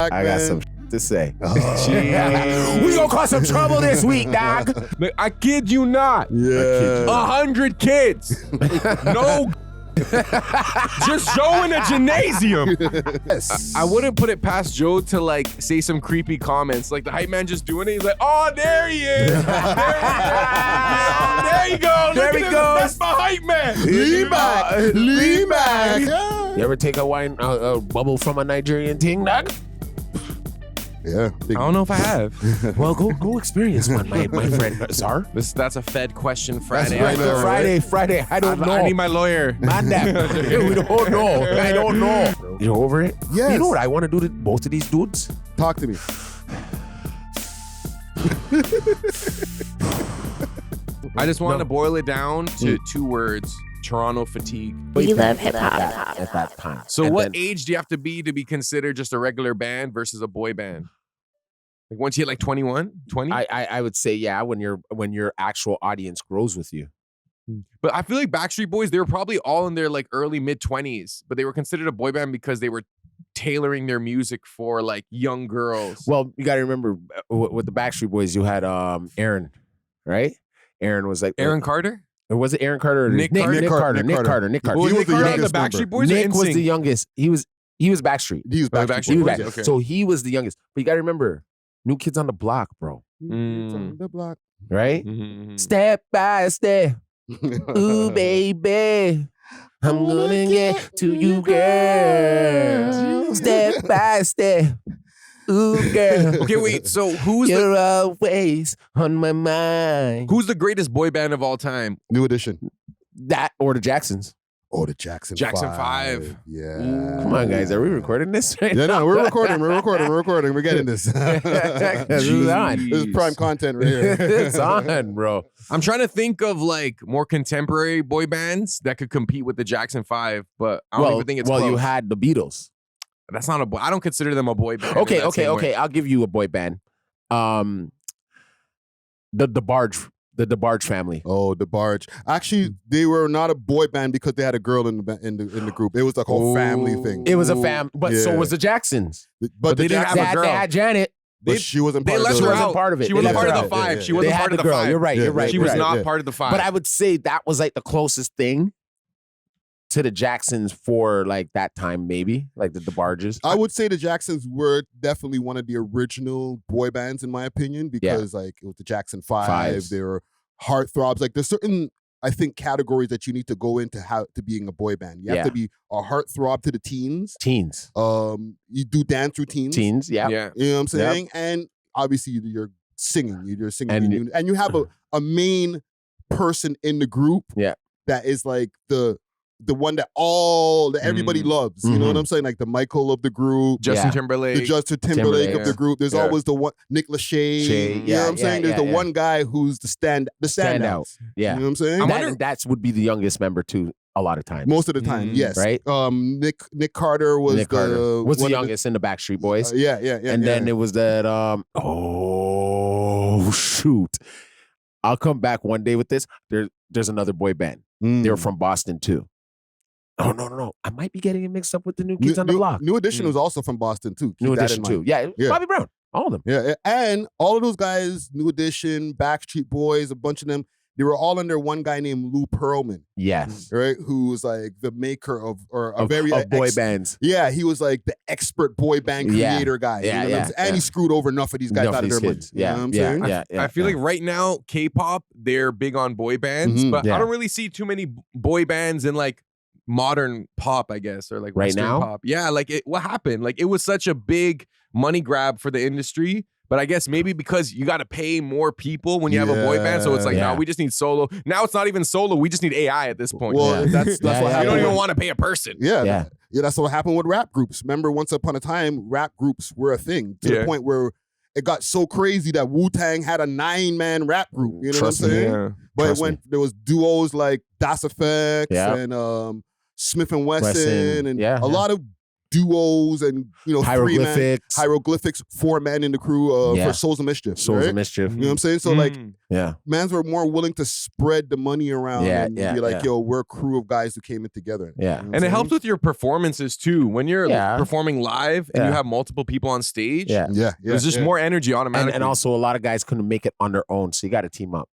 I got some to say. We gonna cause some trouble this week, dog. I kid you not. Yeah. 100 kids. No. Just Joe in a gymnasium. Yes. I wouldn't put it past Joe to like say some creepy comments. Like the hype man just doing it. He's like, oh, there he is. There you go. There Look he at goes. That's my hype man. Lean back. Lean back. You ever take a wine bubble from a Nigerian ting, dog? Yeah. I don't know if I have. Well, go experience one, my friend. Sir? That's a Fed question Friday. right there, right? Friday. I don't know. I need my lawyer. Man, we don't know. I don't know. You're over it? Yes. You know what I want to do to both of these dudes? Talk to me. I just want to boil it down to 2 words. Toronto fatigue. We love hip hop. At that time. So And what then- age do you have to be considered just a regular band versus a boy band? Like once you hit like 21, 20? I would say, yeah, when your actual audience grows with you. But I feel like Backstreet Boys, they were probably all in their like early mid-20s, but they were considered a boy band because they were tailoring their music for like young girls. Well, you got to remember with the Backstreet Boys, you had Aaron, right? Aaron was like Aaron Carter? Or was it Aaron Carter? Or Nick Carter? Nick Carter. Well, He was Nick the Carter on the youngest Backstreet member. Boys or Nick was NSYNC? the youngest. He was Backstreet. He was Backstreet Backstreet He was Boys, Backstreet. okay. So he was the youngest. But you got to remember, New Kids on the Block, bro. Mm. The block. Right? Mhm. Step by step. Ooh, baby. I'm gonna get to you, girl. Step by step. Ooh, girl. Okay, wait. So who's You're always on my mind. the greatest boy band of all time? New Edition. That or the Jacksons? Oh, the Jackson Jackson 5. 5. Yeah. Come on, guys. Are we recording this right Yeah, now? no, we're recording. We're getting this. This is on. This is prime content right here. It's on, bro. I'm trying to think of like more contemporary boy bands that could compete with the Jackson 5, but I don't even think it's close. you had the Beatles. That's not a boy. I don't consider them a boy band. in Okay. that same way. I'll give you a boy band. The DeBarge family. Oh, the Barge. Actually, they were not a boy band because they had a girl in the group. It was like a whole family thing. It was a fam, but so Yeah. was the Jacksons. But they the didn't have a Jackson, girl. They had Janet. but she wasn't They part left of her the wasn't out. part of it. She They wasn't left part her of the out. 5. Yeah, She yeah. wasn't They part had of the the girl. 5. You're right. Yeah, You're right. She you're was right. not yeah. part of the 5. But I would say that was like the closest thing to the Jacksons for like that time, maybe like the DeBarges. I would say the Jacksons were definitely one of the original boy bands in my opinion because like it was the Jackson 5. Fives. They were heartthrobs. Like there's certain I think categories that you need to go into how to being a boy band. You have to be a heartthrob to the teens. Teens. You do dance routines. Teens. Yeah. Yeah. You know what I'm saying? And obviously you're singing. You're singing. And you have a main person in the group that is like the one that everybody loves. You know what I'm saying? Like the Michael of the group. Justin Timberlake. The Justin Timberlake of the group. There's Yeah. always the one Nick Lachey. You know what I'm saying? There's the one guy who's the standout. Yeah. You know what I'm saying? That would be the youngest member too. A lot of times. Most of the time, yes. Right? Nick Carter was the youngest in the Backstreet Boys. Yeah. And then it was that shoot. I'll come back one day with this. There's another boy band. They were from Boston too. Oh no. I might be getting it mixed up with the New Kids on the Block. New Edition was also from Boston too. Keep New that Edition in mind. too. Yeah, Bobby Brown. All of them. Yeah, and all of those guys, New Edition, Backstreet Boys, a bunch of them, they were all under one guy named Lou Pearlman. Yes. Right? Who was like the maker of boy bands. Yeah, he was like the expert boy band creator guy. Yeah, you know what I'm saying? And he screwed over enough of these guys out of their money. Yeah, You know what I'm saying? yeah. I feel like right now, K-pop, they're big on boy bands, but I don't really see too many boy bands in like modern pop, I guess, or like Right Western now? pop. Yeah, like what happened? Like it was such a big money grab for the industry. But I guess maybe because you got to pay more people when you have a boy band, so it's like, no, we just need solo. Now it's not even solo. We just need AI at this point. Well, that's what You happened. don't even want to pay a person. Yeah, that's what happened with rap groups. Remember, once upon a time, rap groups were a thing to the point where it got so crazy that Wu-Tang had a 9-man rap group. You know what I'm saying? Yeah. But there was duos like Das Effects and Smith and Wesson and a lot of duos and hieroglyphics, hieroglyphics, 4 men in the crew for Souls of Mischief. Souls of Mischief. You know what I'm saying? So mans were more willing to spread the money around and be like, yo, we're a crew of guys who came in together. Yeah. And it helps with your performances too. When you're performing live and you have multiple people on stage, there's just more energy automatically. And also a lot of guys couldn't make it on their own, so you got to team up.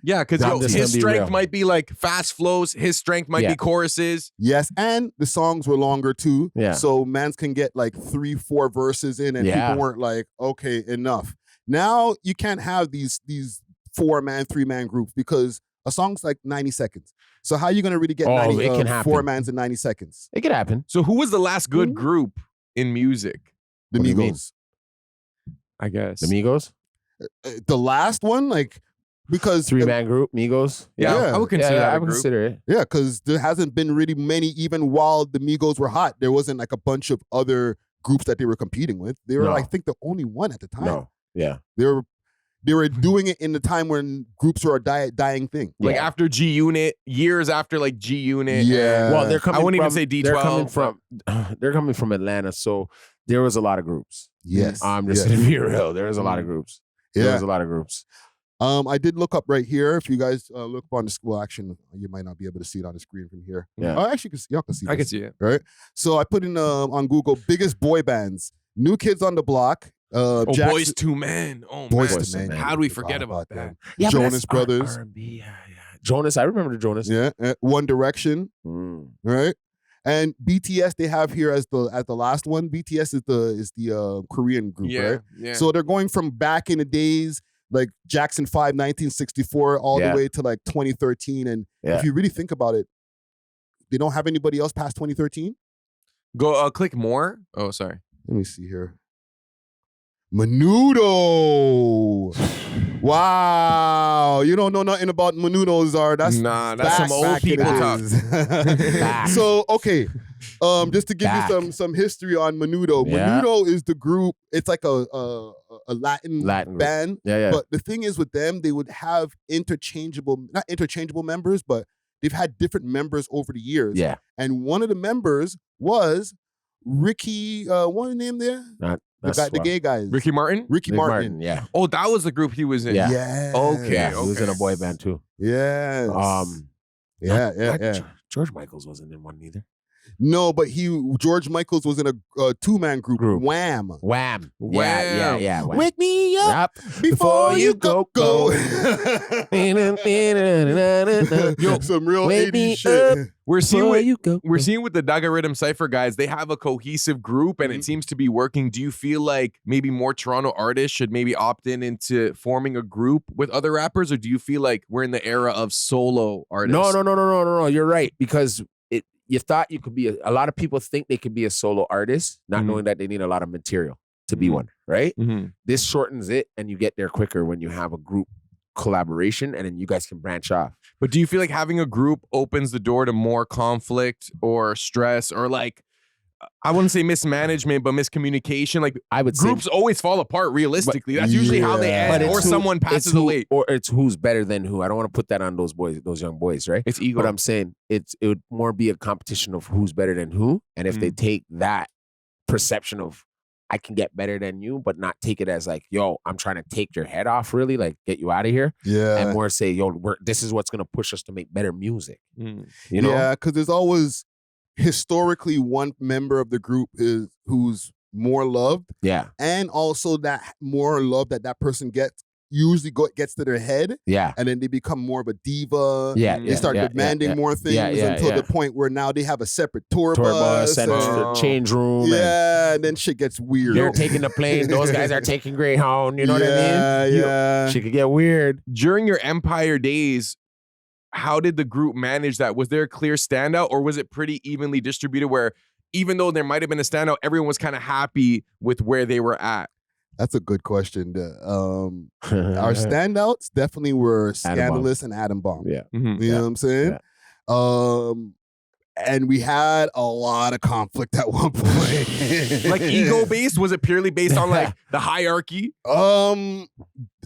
Yeah, because his strength might be like fast flows. His strength might be choruses. Yes, and the songs were longer too. Yeah. So mans can get like 3-4 verses in and people weren't like, okay, enough. Now you can't have these 4-man, 3-man groups because a song's like 90 seconds. So how are you going to really get 4 mans in 90 seconds? It could happen. So who was the last good group in music? The Migos. I guess. The Migos? The last one? Like... Because 3-man group, Migos. Yeah, I would consider that. I would consider it. Yeah, because there hasn't been really many, even while the Migos were hot, there wasn't like a bunch of other groups that they were competing with. They were, I think, the only one at the time. No. Yeah. They were doing it in the time when groups were a dying thing. Like after G Unit, years after like G Unit. Yeah. Well, they're coming. I wouldn't even say D12. They're coming from Atlanta, so there was a lot of groups. Yes. I'm just gonna be real. There was a lot of groups. There was a lot of groups. I did look up right here. If you guys look up on the school action, you might not be able to see it on the screen from here. Yeah. Oh, actually, y'all can see it. I can see it. Right? So I put in on Google biggest boy bands. New Kids on the Block. Boys to Men. Oh, Boys to Men. How do we forget about that? Yeah, Jonas Brothers. R&B, Jonas, I remember the Jonas. Yeah. One Direction. Right? And BTS they have here as the last one. BTS is the Korean group, right? Yeah. So they're going from back in the days, like Jackson 5, 1964, all the way to like 2013. And if you really think about it, they don't have anybody else past 2013. Go click more. Oh, sorry. Let me see here. Menudo. Wow. You don't know nothing about Menudo, Czar. That's some old people talk. So, okay. Just to give you some history on Menudo. Menudo is the group. It's like a Latin band. Yeah. But the thing is with them, they would have not interchangeable members, but they've had different members over the years. Yeah. And one of the members was Ricky, what name there? The gay guys. Ricky Martin? Ricky Martin. Yeah. Oh, that was the group he was in. Yeah. Yes. Okay. He was in a boy band too. Yes. Yeah. George Michaels wasn't in one either. No, but George Michaels was in a 2-man group. Wham. Yeah. Wham. Wake me up before you go. Yo, some real 80s shit. We're seeing with the Daga Rhythm Cypher guys, they have a cohesive group and it seems to be working. Do you feel like maybe more Toronto artists should maybe opt into forming a group with other rappers, or do you feel like we're in the era of solo artists? No. You're right, because you thought you could be a lot of people think they could be a solo artist, not knowing that they need a lot of material to be one, right? This shortens it and you get there quicker when you have a group collaboration and then you guys can branch off. But do you feel like having a group opens the door to more conflict or stress or like, I wouldn't say mismanagement, but miscommunication? Like, I would groups say, always fall apart realistically. That's usually how they end, or someone passes away. Or it's who's better than who. I don't want to put that on those young boys, right? It's ego. But I'm saying it would more be a competition of who's better than who. And if they take that perception of I can get better than you, but not take it as like, yo, I'm trying to take your head off, really, like get you out of here. Yeah. And more say, yo, this is what's going to push us to make better music. You know? Yeah, because there's always historically one member of the group who's more loved. Yeah. And also that more love that person gets usually gets to their head. Yeah. And then they become more of a diva. Yeah. They start demanding more things until the point where now they have a separate tour bus and a change room. Yeah. And then shit gets weird. They're taking the plane. Those guys are taking Greyhound. You know what I mean? Yeah. Shit could get weird. During your Empire days, how did the group manage that? Was there a clear standout, or was it pretty evenly distributed where even though there might have been a standout, everyone was kind of happy with where they were at? That's a good question. Our standouts definitely were Scandalous and Adam Bomb. Yeah. You know what I'm saying? Yeah. And we had a lot of conflict at one point. Like ego based? Was it purely based on like the hierarchy?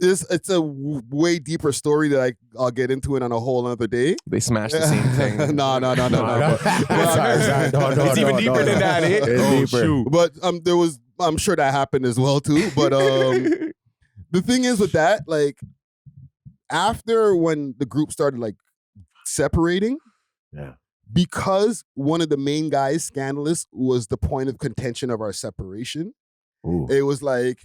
It's a way deeper story that I'll get into it on a whole other day. They smashed the same thing. No. Sorry. It's even deeper than that. It's deeper. Shoot. But I'm sure that happened as well too. But the thing is with that, like after when the group started like separating, because one of the main guys, Scandalous, was the point of contention of our separation. It was like,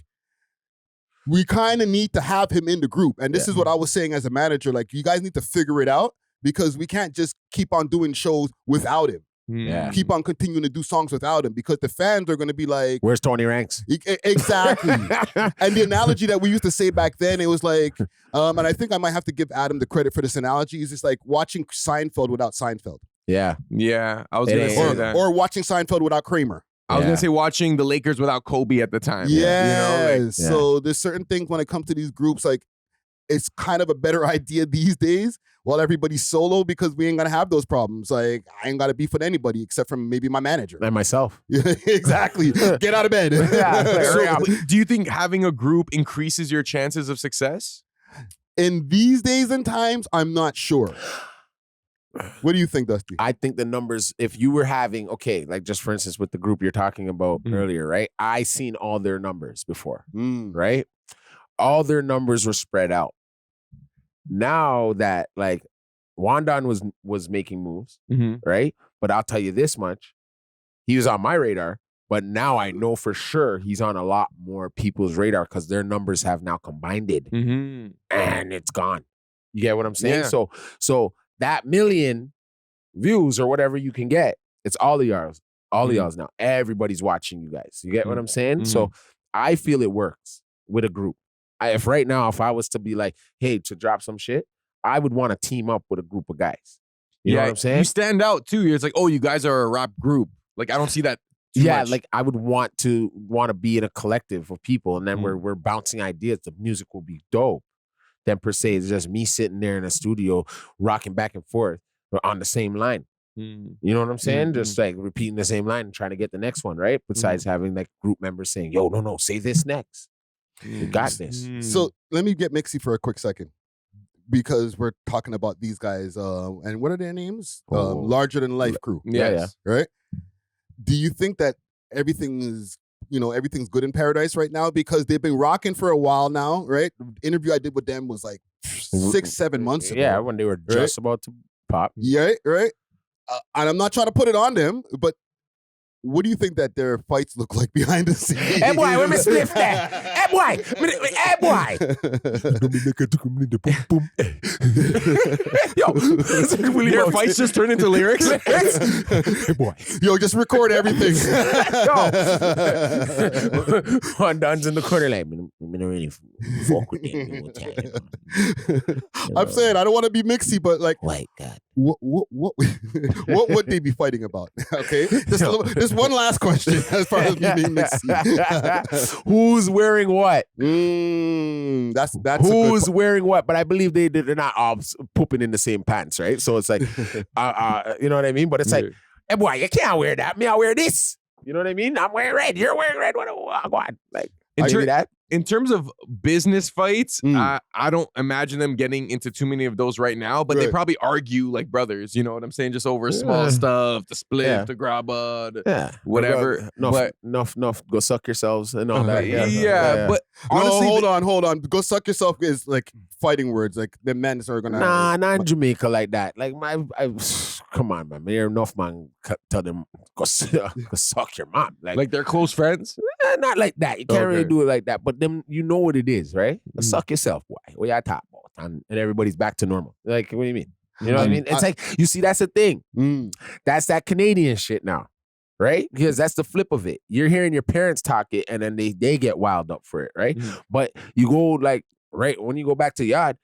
we kind of need to have him in the group. And this is what I was saying as a manager, like, you guys need to figure it out because we can't just keep on doing shows without him. Yeah. Keep on continuing to do songs without him because the fans are going to be like, where's Tony Ranks? Exactly. And the analogy that we used to say back then, it was like, and I think I might have to give Adam the credit for this analogy, is just like watching Seinfeld without Seinfeld. Yeah. I was going to say that. Or watching Seinfeld without Kramer. I was going to say watching the Lakers without Kobe at the time. Yes. So there's certain things when it comes to these groups, like it's kind of a better idea these days while everybody's solo because we ain't going to have those problems. Like I ain't got to beef with anybody except for maybe my manager. And myself. Exactly. Get out of bed. So, do you think having a group increases your chances of success? In these days and times, I'm not sure. What do you think, Dusty? I think the numbers, if you were having, okay, like just for instance with the group you're talking about earlier, right? I seen all their numbers before, right? All their numbers were spread out. Now that like Wandon was making moves, right? But I'll tell you this much, he was on my radar, but now I know for sure he's on a lot more people's radar because their numbers have now combined and it's gone. You get what I'm saying? Yeah. So that million views or whatever you can get, it's all of y'all's. All of y'all's now. Everybody's watching you guys. You get what I'm saying? So I feel it works with a group. If right now, if I was to be like, hey, to drop some shit, I would want to team up with a group of guys. You know what I'm saying? You stand out too. It's like, oh, you guys are a rap group. Like I don't see that too much. Like I would want to be in a collective of people, and then we're bouncing ideas. The music will be dope. Then per se, it's just me sitting there in a studio, rocking back and forth on the same line. You know what I'm saying? Just like repeating the same line and trying to get the next one, right? Besides having like group members saying, yo, no, say this next. You got this. So let me get Mixie for a quick second. Because we're talking about these guys, and what are their names? Larger Than Life crew. Yeah. Right? Do you think that everything's good in paradise right now? Because they've been rocking for a while now, right? The interview I did with them was like 6-7 months ago. Yeah, when they were just about to pop. Yeah, right? And I'm not trying to put it on them, but what do you think that their fights look like behind the scenes? Hey boy, where me spliff that? Hey boy. Yo, will your fights just turn into lyrics? Hey boy. Yo, just record everything. One Don's in the corner like, I'm really fuck with them. I'm saying I don't want to be mixy, but like, White God. What would they be fighting about? Okay, just one last question as far as me being mixy. Who's wearing what? That's who's wearing what? But I believe they're not all pooping in the same pants, right? So it's like, you know what I mean? But it's like, hey boy, you can't wear that. Me, I wear this. You know what I mean? I'm wearing red. You're wearing red. What? Like, in terms of business fights, I don't imagine them getting into too many of those right now, but they probably argue like brothers, you know what I'm saying? Just over small stuff, the split, the grabba, whatever. Enough, go suck yourselves and all that. But honestly, no, hold on. Go suck yourself is like fighting words. Like the men are gonna not in Jamaica like that. Like come on, man. There enough man tell them go suck your mom. Like they're close friends? Not like that. You can't really do it like that. But then you know what it is, right? Suck yourself, boy. What y'all talk about? And everybody's back to normal. Like, what do you mean? You know what I mean? It's like, you see, that's the thing. That's that Canadian shit now, right? Because that's the flip of it. You're hearing your parents talk it, and then they get wild up for it, right? But you go like, right, when you go back to yard,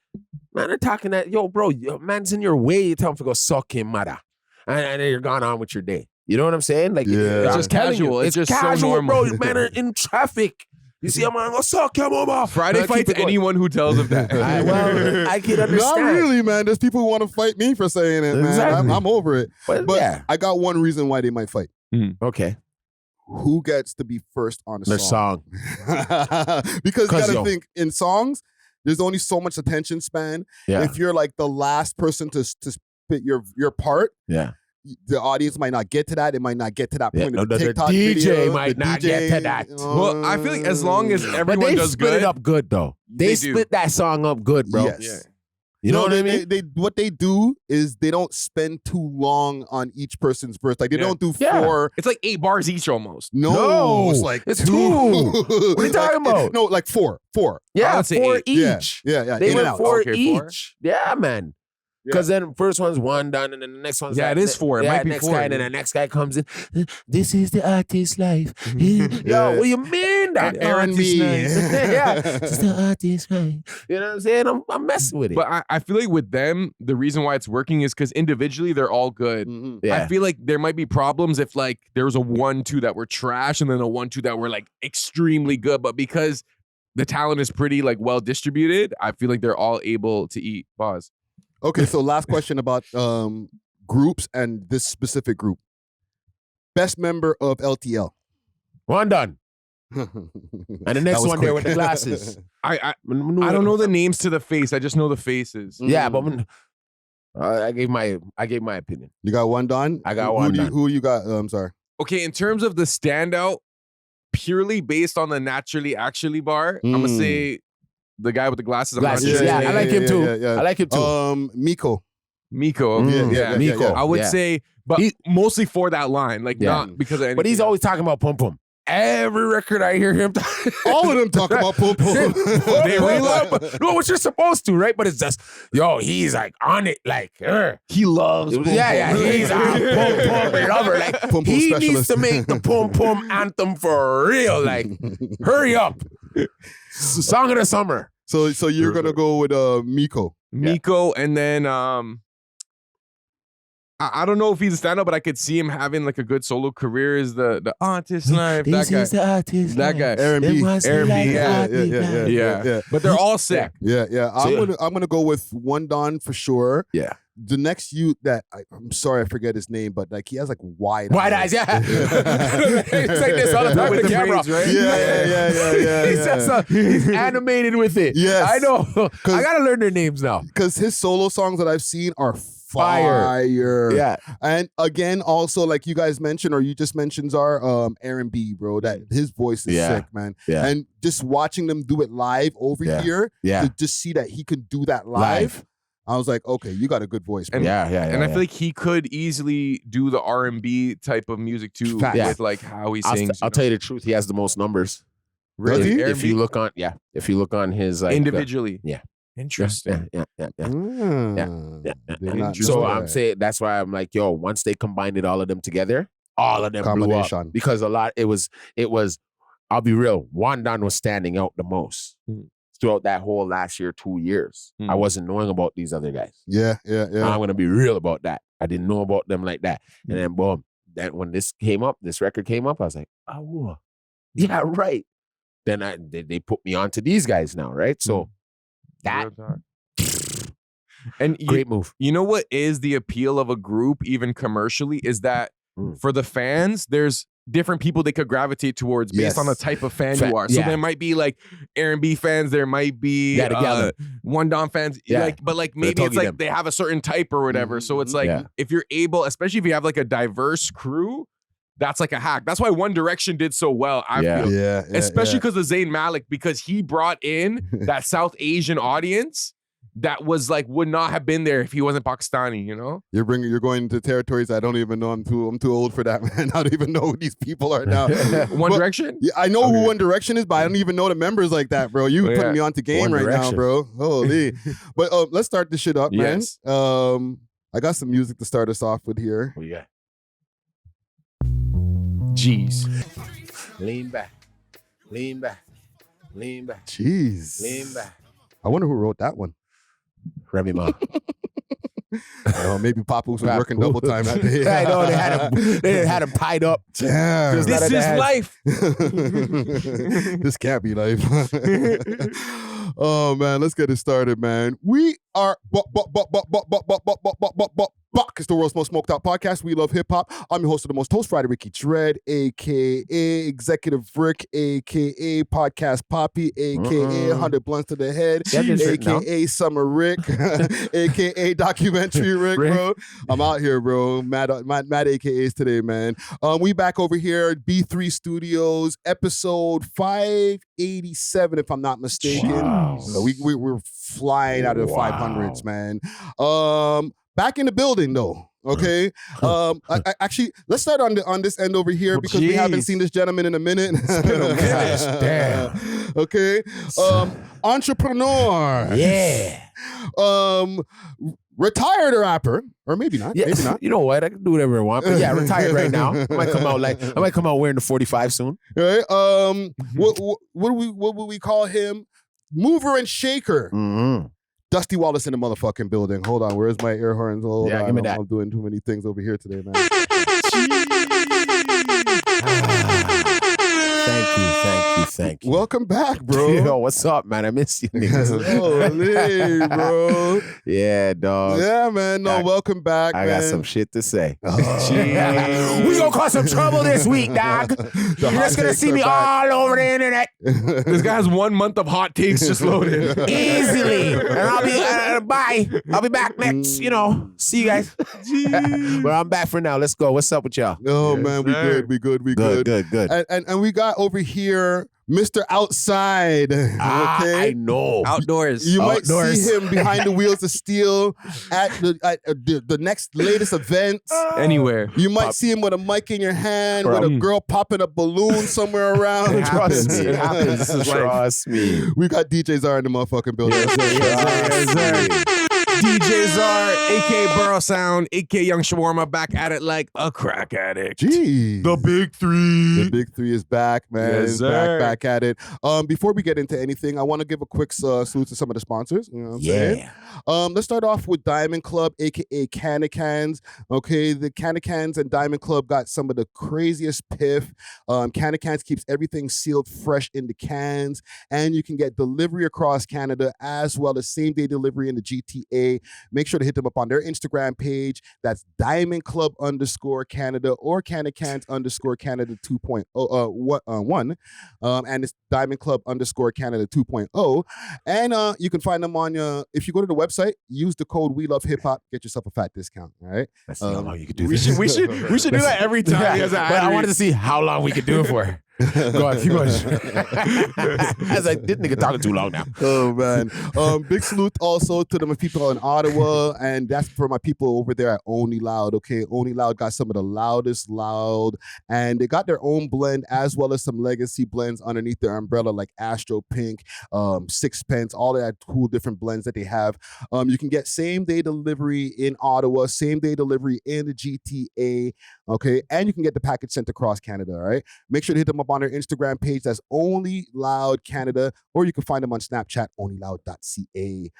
man, they're talking that, yo, bro, man's in your way. You tell him to go suck him, mother. And then you're gone on with your day. You know what I'm saying? Like, it's just casual. It's just casual, so normal. Bro. Man are in traffic. You see a man go suck your mama. Friday fights anyone who tells him that. Well, I can understand. Not really, man. There's people who want to fight me for saying it, man. Exactly. I'm over it. But yeah. I got one reason why they might fight. Okay. Who gets to be first on Their song? Because you gotta think, in songs, there's only so much attention span. Yeah. If you're like the last person to spit your part, the audience might not get to that. It might not get to that point of the TikTok DJ video. might not get to that. Well, I feel like as long as everyone does good. They split it up good, though. They split that song up good, bro. Yes. Yeah. You know what I mean? What they do is they don't spend too long on each person's verse. Like they don't do 4. It's like 8 bars each almost. No, it's like it's 2. 2. What are you talking about? No, like 4. Yeah, 4 8. each. Yeah. They in went and out. 4 Okay, each. 4? Yeah, man. Because then first one's one done, and then the next one's it is 4. It might be next 4. guy, and then the next guy comes in. This is the artist's life. Yo, what do you mean that? R&B. Yeah, it's the artist's life. You know what I'm saying? I'm messing with it. But I feel like with them, the reason why it's working is because individually they're all good. I feel like there might be problems if like there was a 1-2 that were trash and then a 1-2 that were like extremely good. But because the talent is pretty like well distributed, I feel like they're all able to eat. Pause. Okay, so last question about groups and this specific group. Best member of LTL. One done. And the next one there with the glasses. I don't know the names to the face. I just know the faces. Yeah, but I gave my opinion. You got one done? I got one done. Who you got? I'm sorry. Okay, in terms of the standout, purely based on the naturally actually bar, I'm gonna say the guy with the glasses. Glasses. Yeah, I like him too. I like him too. Miko. Miko. Miko. I would say, but mostly for that line, like not because of anything. But he's always talking about Pum Pum. Every record I hear him, all of them talk about Pum Pum. They really no, what you're supposed to, right? But it's just, he's like on it, like he loves. Pum Pum. He's a Pum Pum lover. Like Pum Pum he specialist. needs to make the Pum Pum anthem for real. Like, hurry up, song of the summer. So you're gonna go with Miko, and then I don't know if he's a stand-up, but I could see him having like a good solo career. Is the artist life? This is the artist that guy, R&B. Yeah. But they're all sick. Yeah. I'm gonna go with One Don for sure. Yeah. The next youth that I'm sorry I forget his name, but like he has like wide eyes. Yeah. He's like this all the time with the camera, braids, right? Yeah. He's animated with it. Yes. I know. I gotta learn their names now because his solo songs that I've seen are fire. Yeah. And again, also like you guys mentioned, or you just mentioned, R&B, bro. That his voice is sick, man. Yeah. And just watching them do it live over here, to just see that he can do that live. I was like, okay, you got a good voice, bro. And I feel like he could easily do the R&B type of music too, with like how he sings. I'll tell you the truth, he has the most numbers. Really? If you look on his like individually, interesting. Yeah. So I'm saying that's why I'm like, once they combined all of them together, all of them blew up because it was. I'll be real. One Don was standing out the most. Throughout that whole last year, 2 years, I wasn't knowing about these other guys. Yeah. I'm gonna be real about that. I didn't know about them like that. And then boom, when this record came up, I was like, oh, yeah, right. Then they put me on to these guys now, right? So that and great move. You know what is the appeal of a group, even commercially, is that for the fans, there's different people they could gravitate towards based on the type of fan you are. So there might be like R&B fans, there might be One Don fans, but maybe it's like they have a certain type or whatever. So it's like if you're able, especially if you have like a diverse crew, that's like a hack. That's why One Direction did so well. I feel, especially because of Zayn Malik, because he brought in that South Asian audience that was like would not have been there if he wasn't Pakistani, you know? You're going to territories I don't even know. I'm too old for that, man. I don't even know who these people are now. One Direction? Yeah, I know who One Direction is, but I don't even know the members like that, bro. You putting me onto game right now, bro. Holy. But let's start this shit up, man. I got some music to start us off with here. Oh, yeah. Jeez. Lean back. Jeez. Lean back. I wonder who wrote that one. Remy Ma. Maybe Papoose was working double time that day. I know they had him tied up. Damn. This is life. This can't be life. Oh man, let's get it started, man. We are it's the world's most smoked out podcast. We love hip hop. I'm your host of the most, Toast Friday, Ricky Dread, aka Executive Rick, aka Podcast Poppy, aka 100 Blunts to the Head, aka Summer Rick, aka Documentary Rick, bro. I'm out here, bro. Mad AKAs today, man. We back over here at B3 Studios, episode 587, if I'm not mistaken. Wow. We're flying out of the 500s, man. Back in the building though, okay? Actually, let's start on this end over here because we haven't seen this gentleman in a minute. Damn. Okay. Entrepreneur. Yeah. Retired rapper, or maybe not. Yeah. Maybe not. You know what? I can do whatever I want. But yeah, retired right now. I might come out wearing the 45 soon. Right? What would we call him? Mover and shaker. Mm-hmm. Dusty Wallace in the motherfucking building. Hold on, where's my air horns? Hold on. Give me that. I'm doing too many things over here today, man. Thank you. Welcome back, bro. Yo, what's up, man? I miss you niggas. Holy, bro. Yeah, dog. Yeah, man. No, welcome back, man. I got some shit to say. Oh. We gonna cause some trouble this week, dog. You're just gonna see me all over the internet. This guy has 1 month of hot takes just loaded. Easily. And I'll be, bye. I'll be back next, see you guys. But I'm back for now. Let's go. What's up with y'all? Oh, man, we good. Good. And we got over here Mr. Outside. Okay? I know. Outdoors. You might see him behind the wheels of steel at the next latest event. Anywhere. You might see him with a mic in your hand, with a girl popping a balloon somewhere around. Trust me. It happens. Trust me. We got DJ Czar in the motherfucking building. Yes, DJ Czar, a.k.a. Burrow Sound, a.k.a. Young Shawarma, back at it like a crack addict. Jeez. The Big Three. The Big Three is back, man. Yes, sir. Back at it. Before we get into anything, I want to give a quick salute to some of the sponsors. You know what I'm saying? Let's start off with Diamond Club, a.k.a. Canna Cans. Okay, the Canna Cans and Diamond Club got some of the craziest piff. Canna Cans keeps everything sealed fresh in the cans, and you can get delivery across Canada as well as same-day delivery in the GTA. Make sure to hit them up on their Instagram page. That's Diamond Club _Canada or Canna Cans _Canada 2.1. And it's Diamond Club _Canada 2.0. And you can find them on if you go to the website, use the code welovehiphop, get yourself a fat discount. All right. Let's see how long you could do We this. should do that every time. But I wanted to see how long we could do it for. Go on, keep going. As I did nigga talking too long now. Oh man. Big salute also to the people in Ottawa, and that's for my people over there at Only Loud. Okay, Only Loud got some of the loudest loud, and they got their own blend as well as some legacy blends underneath their umbrella, like Astro Pink, Sixpence, all of that cool different blends that they have. You can get same-day delivery in Ottawa, same-day delivery in the GTA. Okay, and you can get the package sent across Canada. All right, make sure to hit them up on their Instagram page. That's Only Loud Canada, or you can find them on Snapchat, onlyloud.ca.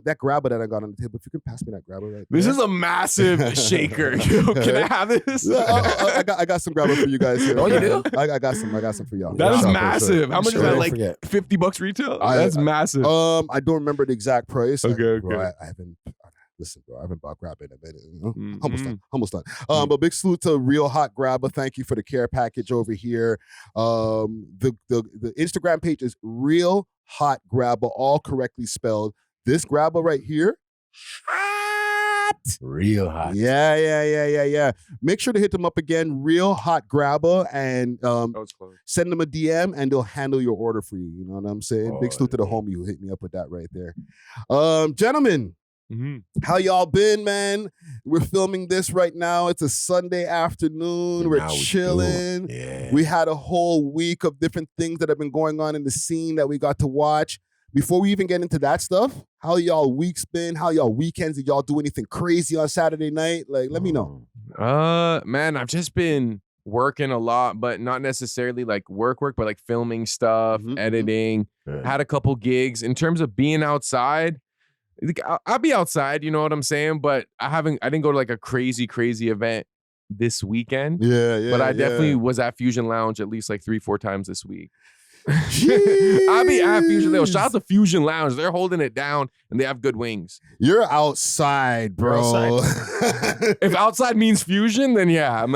That grabber that I got on the table, if you can pass me that grabber right This there. is a massive shaker. Can I have this? I got some grabber for you guys here. Oh, you do? I got some for y'all. That is Sure, massive. sure. How much is Sure. that? Don't Like forget. $50 retail? That's massive. I don't remember the exact price. Okay. Bro, I haven't. Listen, bro, I haven't bought grabber in a minute. Mm-hmm. Almost done. But big salute to Real Hot Grabber. Thank you for the care package over here. The Instagram page is Real Hot Grabber, all correctly spelled. This grabber right here, hot. Real hot. Yeah. Make sure to hit them up again, Real Hot Grabber, and send them a DM, and they'll handle your order for you. You know what I'm saying? Big salute to the homie who hit me up with that right there. Gentlemen. Mm-hmm. How y'all been, man? We're filming this right now. It's a Sunday afternoon. We're chilling. We had a whole week of different things that have been going on in the scene that we got to watch. Before we even get into that stuff, how y'all weeks been? How y'all weekends? Did y'all do anything crazy on Saturday night? Like, let me know. Man, I've just been working a lot, but not necessarily like work, but like filming stuff, editing. Had a couple gigs. In terms of being outside, I'll be outside, you know what I'm saying? But I didn't go to like a crazy event this weekend. Yeah. But I definitely was at Fusion Lounge at least like 3-4 times this week. I'll be at Fusion Lounge. Shout out to Fusion Lounge. They're holding it down and they have good wings. You're outside, bro. If outside means Fusion, then yeah, I'm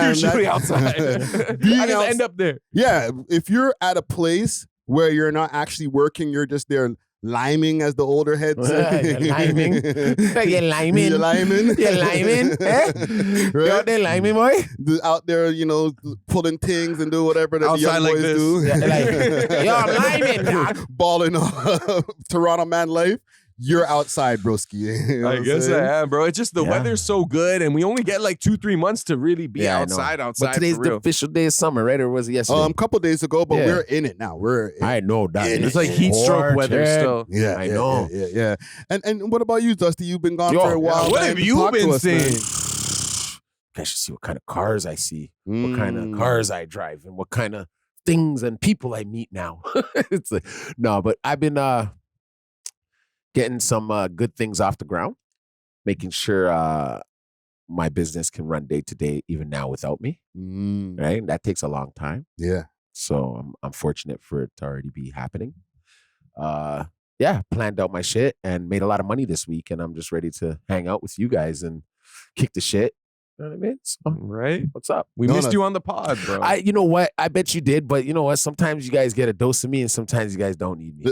usually outside. I just end up there. Yeah, if you're at a place where you're not actually working, you're just there liming, as the older heads say. Liming. You're liming. You're liming. You're liming. Eh? Right? You're out there liming, boy. Out there, you know, pulling things and do whatever that outside the young boys like do. Yeah, like, yo, I'm liming, dog. Balling Toronto man life. You're outside, broski. You know I guess I am, bro. It's just the weather's so good, and we only get like 2-3 months to really be outside. But today's the official day of summer, right? Or was it yesterday? A couple days ago, but we're in it now. I know that. It's like heat stroke weather still. Yeah, I know. Yeah. And what about you, Dusty? You've been gone for a while. What have you been seeing? I should see what kind of cars I see, what kind of cars I drive, and what kind of things and people I meet now. It's like, no, but I've been getting some good things off the ground, making sure my business can run day to day even now without me. Right, and that takes a long time. Yeah. So I'm fortunate for it to already be happening. Planned out my shit and made a lot of money this week, and I'm just ready to hang out with you guys and kick the shit. You know what I mean? So, right? What's up? We missed you on the pod, bro. You know what? I bet you did, but you know what? Sometimes you guys get a dose of me, and sometimes you guys don't need me.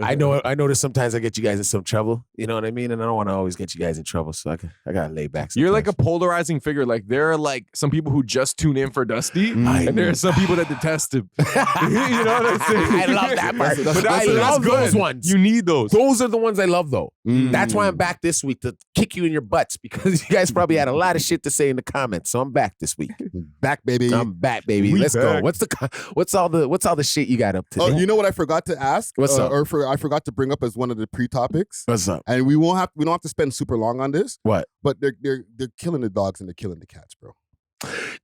I know that sometimes I get you guys in some trouble. You know what I mean? And I don't want to always get you guys in trouble, so I gotta lay back. Sometimes. You're like a polarizing figure. Like there are like some people who just tune in for Dusty, and there are some people that detest him. You know what I'm saying? I love that part. But I love those ones. You need those. Those are the ones I love, though. That's why I'm back this week to kick you in your butts, because you guys probably had a lot of shit to say in the comments. So I'm back this week. Back, baby. I'm back, baby. Let's go. What's all the shit you got up to? Oh, you know what I forgot to ask? What's up? I forgot to bring up as one of the pre-topics. What's up? And we don't have to spend super long on this. What? But they're killing the dogs and they're killing the cats, bro.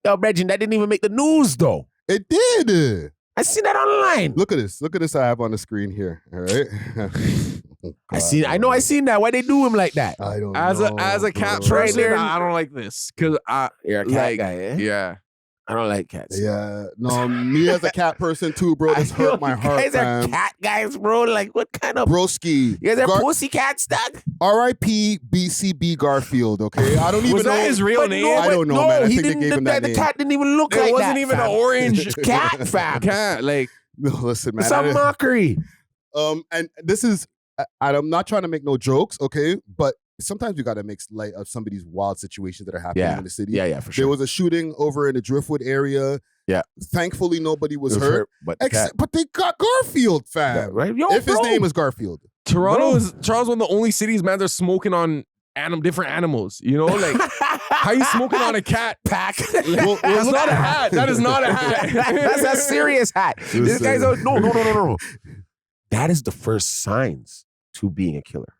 Yo, Reggie, that didn't even make the news though. It did. I seen that online. Look at this. Look at this I have on the screen here. All right. I seen that. Why they do him like that? I don't know. As a cat person, I don't like this. Cause you're a cat guy, eh? Yeah. I don't like cats. Yeah. No, me as a cat person too, bro. This hurt my heart. You guys are cat guys, bro. Like what kind of broski? You guys are pussy cats, dog? R.I.P. BCB Garfield, okay? I don't even was know. That his real name? I don't know, man. I think they gave him that name. The cat didn't even look like that. It wasn't even an orange cat, fam. Cat, like. No, listen, man. It's a mockery. And this is, I'm not trying to make no jokes, okay? But sometimes you got to make light of some of these wild situations that are happening in the city. Yeah, for sure. There was a shooting over in the Driftwood area. Yeah. Thankfully, nobody was hurt. But they got Garfield, fam. Yeah, right? Yo, if his name is Garfield. Toronto's one of the only cities, man, they're smoking on different animals. You know, like how you smoking on a cat pack? Well, that's not a hat. That is not a hat. That's a serious hat. This guy's no. That is the first signs to being a killer.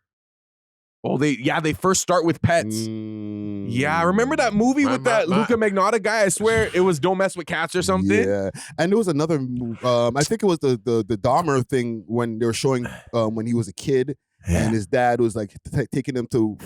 Oh, they first start with pets. Yeah, remember that movie with that Luca Magnotta guy? I swear it was Don't Mess with Cats or something. Yeah, and there was another. I think it was the Dahmer thing when they were showing when he was a kid. Yeah. And his dad was like taking him to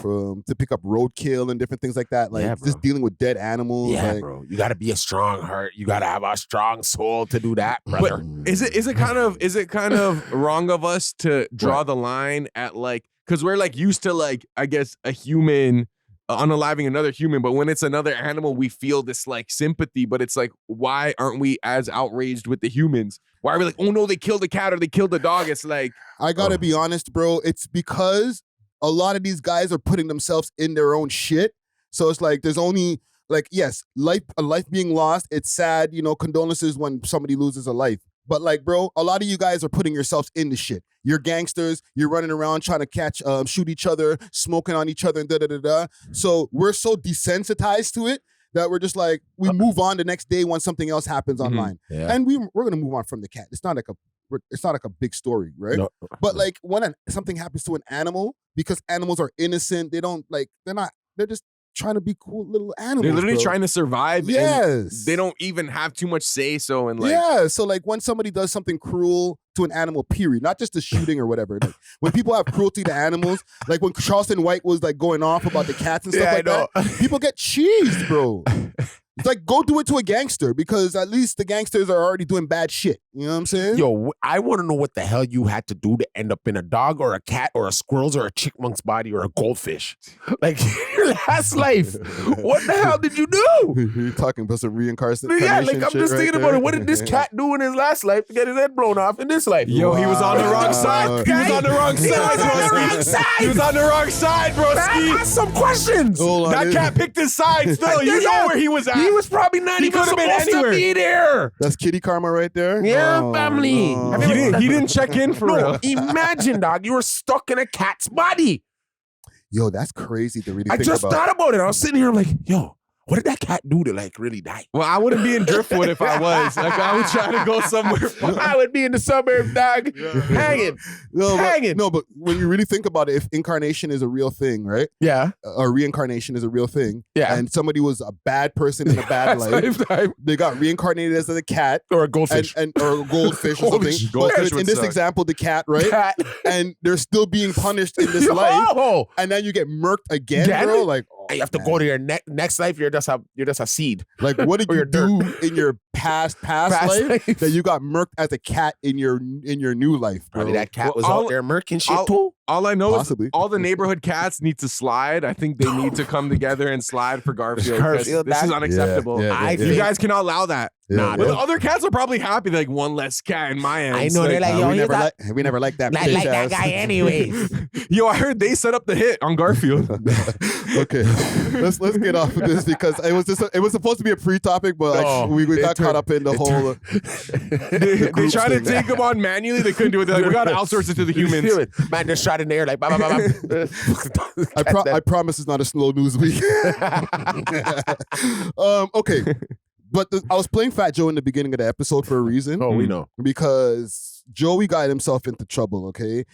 pick up roadkill and different things like that. Like just dealing with dead animals. Yeah, like, bro. You got to be a strong heart. You got to have a strong soul to do that, brother. But is it kind of wrong of us to draw the line at like, because we're like used to like, I guess, a human unaliving another human, but when it's another animal, we feel this like sympathy. But it's like, why aren't we as outraged with the humans? Why are we like, oh no, they killed the cat or they killed the dog? It's like, I gotta be honest, bro. It's because a lot of these guys are putting themselves in their own shit. So it's like there's only like, yes, a life being lost. It's sad, you know, condolences when somebody loses a life. But like, bro, a lot of you guys are putting yourselves in the shit. You're gangsters. You're running around trying to shoot each other, smoking on each other, and da-da-da-da. So we're so desensitized to it that we're just like, we move on the next day when something else happens online. Yeah. And we're going to move on from the cat. It's not like a big story, right? No. But like when something happens to an animal, because animals are innocent, they're just trying to be cool little animals. They're literally bro. trying to survive. Yes. And they don't even have too much say so. And like, yeah. So like when somebody does something cruel to an animal, period, not just the shooting or whatever. Like, when people have cruelty to animals, like when Charleston White was like going off about the cats and stuff like that, people get cheesed, bro. It's like, go do it to a gangster because at least the gangsters are already doing bad shit. You know what I'm saying? Yo, I want to know what the hell you had to do to end up in a dog or a cat or a squirrel's or a chickmunk's body or a goldfish. Like, your last life. What the hell did you do? You're talking about some reincarnation. Yeah, like I'm just thinking about it. What did this cat do in his last life to get his head blown off in this life? Yo, he was on the wrong side. He was on the wrong side, broski. He was on the wrong side, broski. Ask some questions. That cat picked his side still. You know where he was at. He was probably not even supposed to be there. That's kitty karma right there. Yeah, family. He didn't check in for real. Imagine, dog, you were stuck in a cat's body. Yo, that's crazy to really think about. I just thought about it. I was sitting here like, yo, what did that cat do to like really die? Well, I wouldn't be in Driftwood if I was. Like, I was trying to go somewhere fun. I would be in the suburbs, dog, hanging. No, but when you really think about it, if incarnation is a real thing, right? Yeah. Or reincarnation is a real thing. Yeah. And somebody was a bad person in a bad life. They got reincarnated as a cat. Or a goldfish. Or a goldfish or something. Goldfish in this example, the cat, right? And they're still being punished in this life. And then you get murked again, bro. Like, you have to go to your next life. You're just a seed. Like, what did you do in your past life that you got murked as a cat in your new life, bro? Probably that cat was out there murking shit too. All I know is all the neighborhood cats need to slide. I think they need to come together and slide for Garfield. This is unacceptable. You guys cannot allow that. Nah, the other cats are probably happy, like one less cat in my end. I know, they're like, yo, we never liked that. Like that guy anyways. Yo, I heard they set up the hit on Garfield. Okay, let's get off of this because it was supposed to be a pre-topic, but we got caught up in the whole. They tried to take them on manually. They couldn't do it. They're like, we got to outsource it to the humans. Man, just shot in the air like, bah, bah, bah, bah. I promise it's not a slow news week. Okay. But I was playing Fat Joe in the beginning of the episode for a reason. Oh, we know. Because Joey got himself into trouble, okay?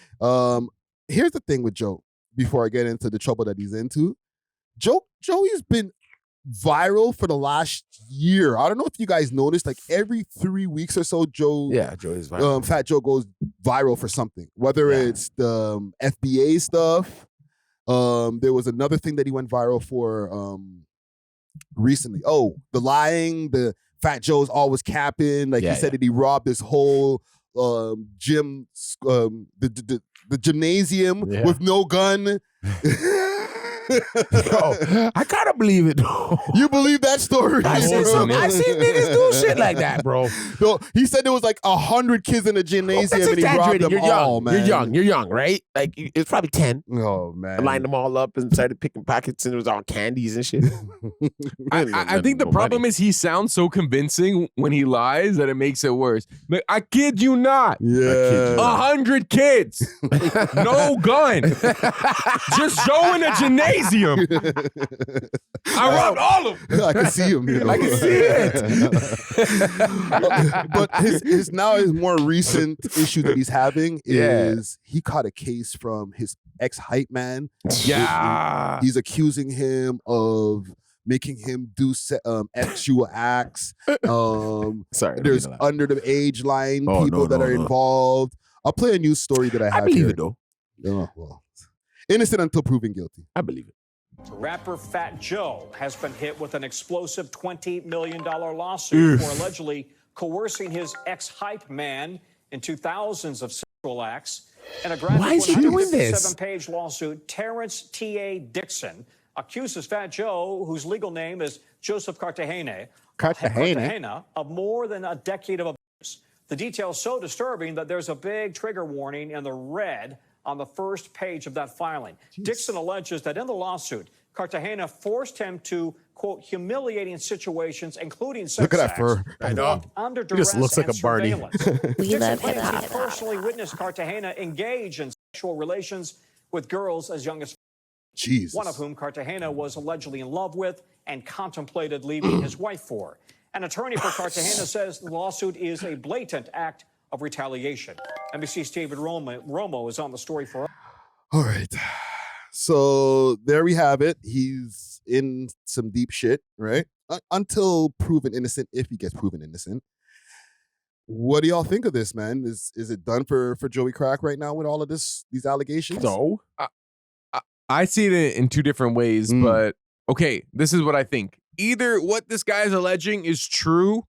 Here's the thing with Joe, before I get into the trouble that he's into. Joey's been viral for the last year. I don't know if you guys noticed, like every 3 weeks or so, Joey's viral. Fat Joe goes viral for something. Whether it's the FBA stuff. There was another thing that he went viral for recently. Oh, the lying, the Fat Joe's always capping. Like he said that he robbed this whole gym, the gymnasium with no gun. Yo, I gotta believe it though. You believe that story? I seen niggas do shit like that, bro. No, he said there was like 100 kids in the gymnasium and he robbed them all, man. You're young, right? Like it's probably 10. Oh man, I lined them all up and started picking pockets and it was all candies and shit. I think the problem is he sounds so convincing when he lies that it makes it worse. Like, I kid you not. Yeah, 100 kids, no gun, just showing a gymnasium. I robbed all of them. I can see him. You know? I can see it. But his more recent issue that he's having is he caught a case from his ex-hype man. Yeah. He's accusing him of making him do sexual acts. Sorry. There's under the age line people that are involved. I'll play a news story that I have. I believe here. it though. Oh, well. Innocent until proven guilty. I believe it. Rapper Fat Joe has been hit with an explosive $20 million lawsuit for allegedly coercing his ex-hype man into thousands of sexual acts. In a graphic 157-page lawsuit, Terrence T.A. Dixon accuses Fat Joe, whose legal name is Joseph Cartagena, of more than a decade of abuse. The details so disturbing that there's a big trigger warning in the red on the first page of that filing. Jeez. Dixon alleges that in the lawsuit, Cartagena forced him to, quote, humiliating situations, including sex Look at that acts, fur. I know. under duress just looks like a Barney. Dixon claims he personally witnessed Cartagena engage in sexual relations with girls as young as Jesus. One of whom Cartagena was allegedly in love with and contemplated leaving his wife for. An attorney for Cartagena says the lawsuit is a blatant act of retaliation. NBC's David Romo is on the story for us. All right. So there we have it. He's in some deep shit, right? Until proven innocent, if he gets proven innocent. What do y'all think of this, man? Is it done for Joey Crack right now with all of these allegations? No. I see it in two different ways, but okay, this is what I think. Either what this guy is alleging is true,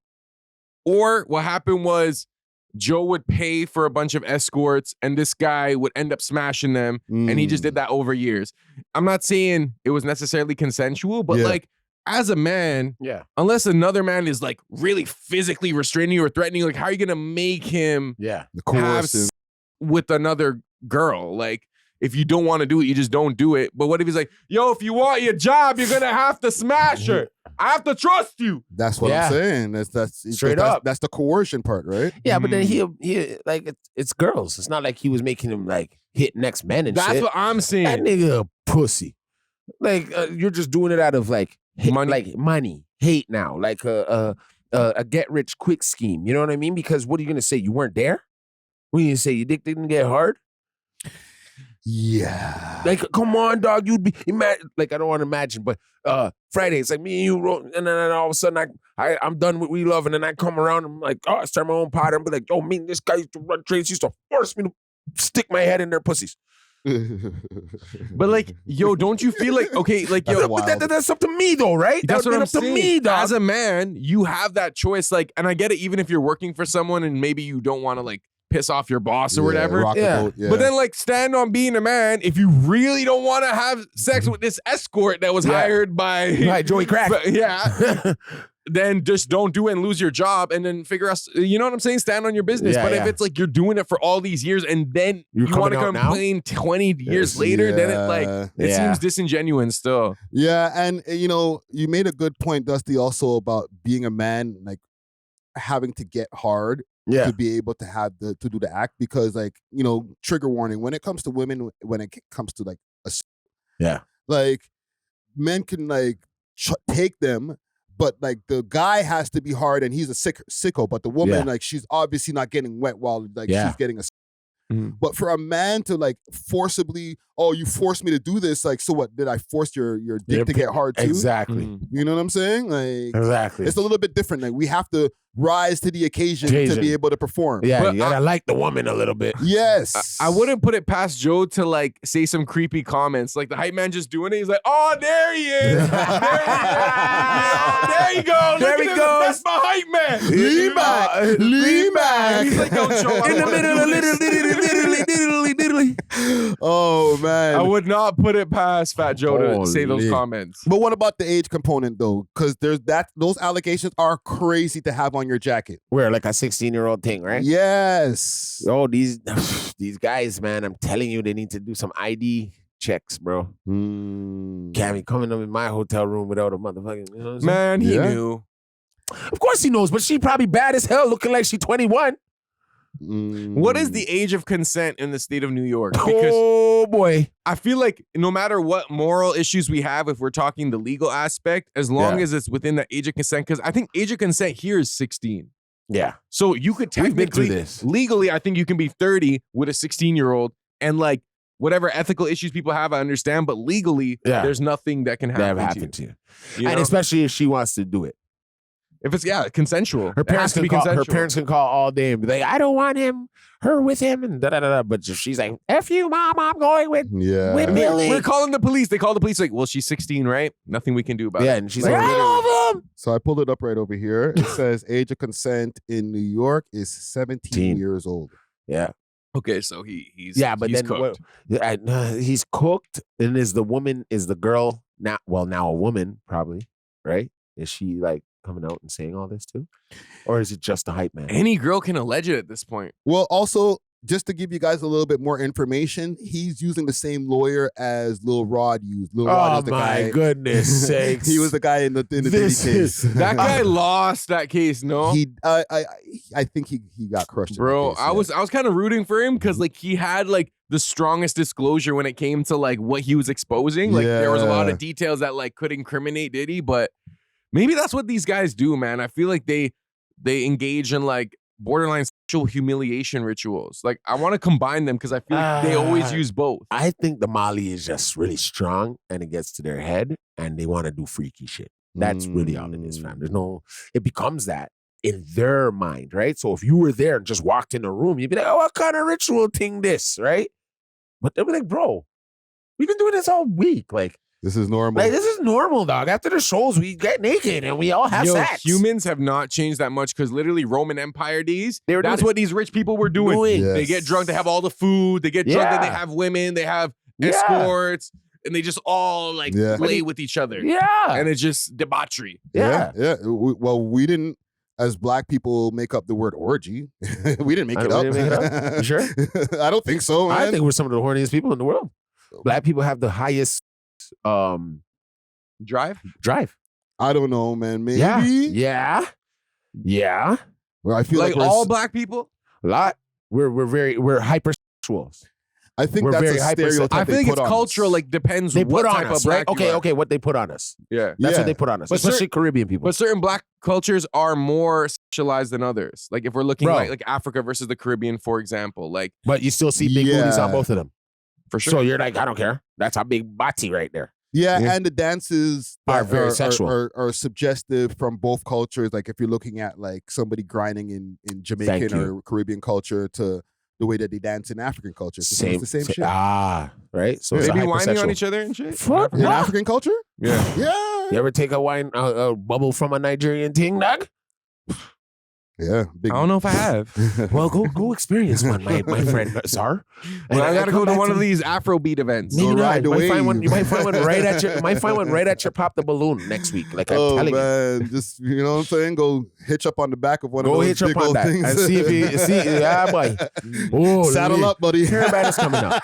or what happened was Joe would pay for a bunch of escorts and this guy would end up smashing them, and he just did that over years. I'm not saying it was necessarily consensual, but like, as a man, unless another man is like really physically restraining you or threatening you, like, how are you gonna make him have with another girl? Like, if you don't want to do it, you just don't do it. But what if he's like, yo, if you want your job, you're gonna have to smash her. I have to trust you. That's what I'm saying. That's straight up. That's the coercion part, right? Yeah, but then he like it's girls. It's not like he was making him like hit next men and shit. That's what I'm saying. That nigga a pussy. Like you're just doing it out of like money, hate now, like a get rich quick scheme. You know what I mean? Because what are you gonna say? You weren't there? What are you gonna say? Your dick didn't get hard? Yeah. Like, come on, dog. You'd be like, I don't want to imagine, but Friday, it's like me and you wrote, and then all of a sudden I'm done with We Love, and then I come around, I'm like, oh, I start my own pod. I'm like, yo, me and this guy used to run trains, he used to force me to stick my head in their pussies. But like, yo, don't you feel like, okay, like, yo, that's up to me though, right? That's what I'm up to saying. me, dog. As a man, you have that choice, like, and I get it, even if you're working for someone and maybe you don't want to like piss off your boss or whatever. Rock the boat, But then like stand on being a man if you really don't want to have sex with this escort that was hired by Joey Crack. Then just don't do it and lose your job and then figure out, you know what I'm saying? Stand on your business. But if it's like you're doing it for all these years and then you want to complain 20 years later, then it seems disingenuous still. Yeah, and you know, you made a good point, Dusty, also about being a man, like having to get hard to be able to have to do the act, because like, you know, trigger warning, when it comes to women, when it comes to like like men can like take them, but like the guy has to be hard and he's a sicko, but the woman like she's obviously not getting wet while like she's getting a but for a man to like forcibly, oh, you forced me to do this, like, so what, did I force your dick to get hard too? Exactly. You know what I'm saying? Like, exactly. It's a little bit different. Like, we have to rise to the occasion to be able to perform. Yeah, but you gotta like the woman a little bit. Yes. I wouldn't put it past Joe to like say some creepy comments. Like the hype man just doing it. He's like, oh, there he is. There you go. There he goes. That's my hype man. Lean back. Lean back. He's like, yo, Joe. In the middle of diddly. Oh, man. I would not put it past Fat Joe to say those comments. But what about the age component though? Because those allegations are crazy to have on your jacket. We're like a 16-year-old thing, right? Yes. Oh, these guys, man, I'm telling you, they need to do some ID checks, bro. Can't be coming up in my hotel room without a motherfucking, you know what I'm saying? Man, he knew. Of course he knows, but she probably bad as hell, looking like she's 21. What is the age of consent in the state of New York? Because oh boy, I feel like no matter what moral issues we have, if we're talking the legal aspect, as long as it's within the age of consent, because I think age of consent here is 16. Yeah. So you could technically, legally, I think you can be 30 with a 16-year-old, and like whatever ethical issues people have, I understand, but legally, there's nothing that can happen to you. And especially if she wants to do it. If it's consensual. Her parents can call all day and be like, I don't want her with him, and da-da-da-da. But if she's like, F you, mom, I'm going with Billy. We're calling the police. They call the police like, well, she's 16, right? Nothing we can do about it. Yeah, and she's like, I love him. So I pulled it up right over here. It says age of consent in New York is 17 years old. Yeah. Okay, so he's cooked. He's cooked, and is the girl now a woman probably, right? Is she like coming out and saying all this too? Or is it just the hype man? Any girl can allege it at this point. Well, also, just to give you guys a little bit more information, he's using the same lawyer as Lil Rod used. Lil Rod is the guy. Oh my goodness sakes. He was the guy in the Diddy case. That guy lost that case, no? I think he got crushed. Bro, in the case, I was kind of rooting for him because like he had like the strongest disclosure when it came to like what he was exposing. Like there was a lot of details that like could incriminate Diddy, but maybe that's what these guys do, man. I feel like they engage in like borderline sexual humiliation rituals. Like, I want to combine them because I feel like they always use both. I think the Molly is just really strong and it gets to their head and they want to do freaky shit. That's really all it is, fam. It becomes that in their mind, right? So if you were there and just walked in the room, you'd be like, oh, what kind of ritual thing this, right? But they'll be like, bro, we've been doing this all week. Like, this is normal. Like, this is normal, dog. After the shows, we get naked and we all have sex. Humans have not changed that much because literally Roman Empire days, that's what these rich people were doing. Yes. They get drunk, they have all the food, they get drunk, and they have women, they have escorts, and they just all like play with each other. Yeah. And it's just debauchery. Yeah. Well, we didn't, as black people, make up the word orgy. We didn't make it up. You sure? I don't think so, man. I think we're some of the horniest people in the world. Black people have the highest drive. I don't know, man. Maybe. Yeah. Well, I feel like all black people. A lot. We're hypersexuals. I think that's a stereotype. I feel like it's cultural. Like depends what type of black. Okay. What they put on us. Yeah, that's what they put on us. But especially Caribbean people. But certain black cultures are more sexualized than others. Like if we're looking like Africa versus the Caribbean, for example. Like, but you still see big booties on both of them. For sure. So you're like, I don't care. That's a big body right there. Yeah, and the dances are very sexual. Are suggestive from both cultures. Like if you're looking at like somebody grinding in Jamaican or Caribbean culture to the way that they dance in African culture. It's the same shit. Right? So they be whining on each other and shit? In African culture? Yeah. Yeah. You ever take a wine a bubble from a Nigerian ting, dog? Yeah, I don't know if I have. Well, go experience one, my friend, sir. Well, I gotta go to one of these Afrobeat events. You might find one right at your. You might find one right at your Pop the Balloon next week. Like I'm telling you, just you know what I'm saying. Go hitch up on the back of one of those big old that things and see if you see. Yeah, boy. Oh, saddle up, buddy. Caravana's coming up.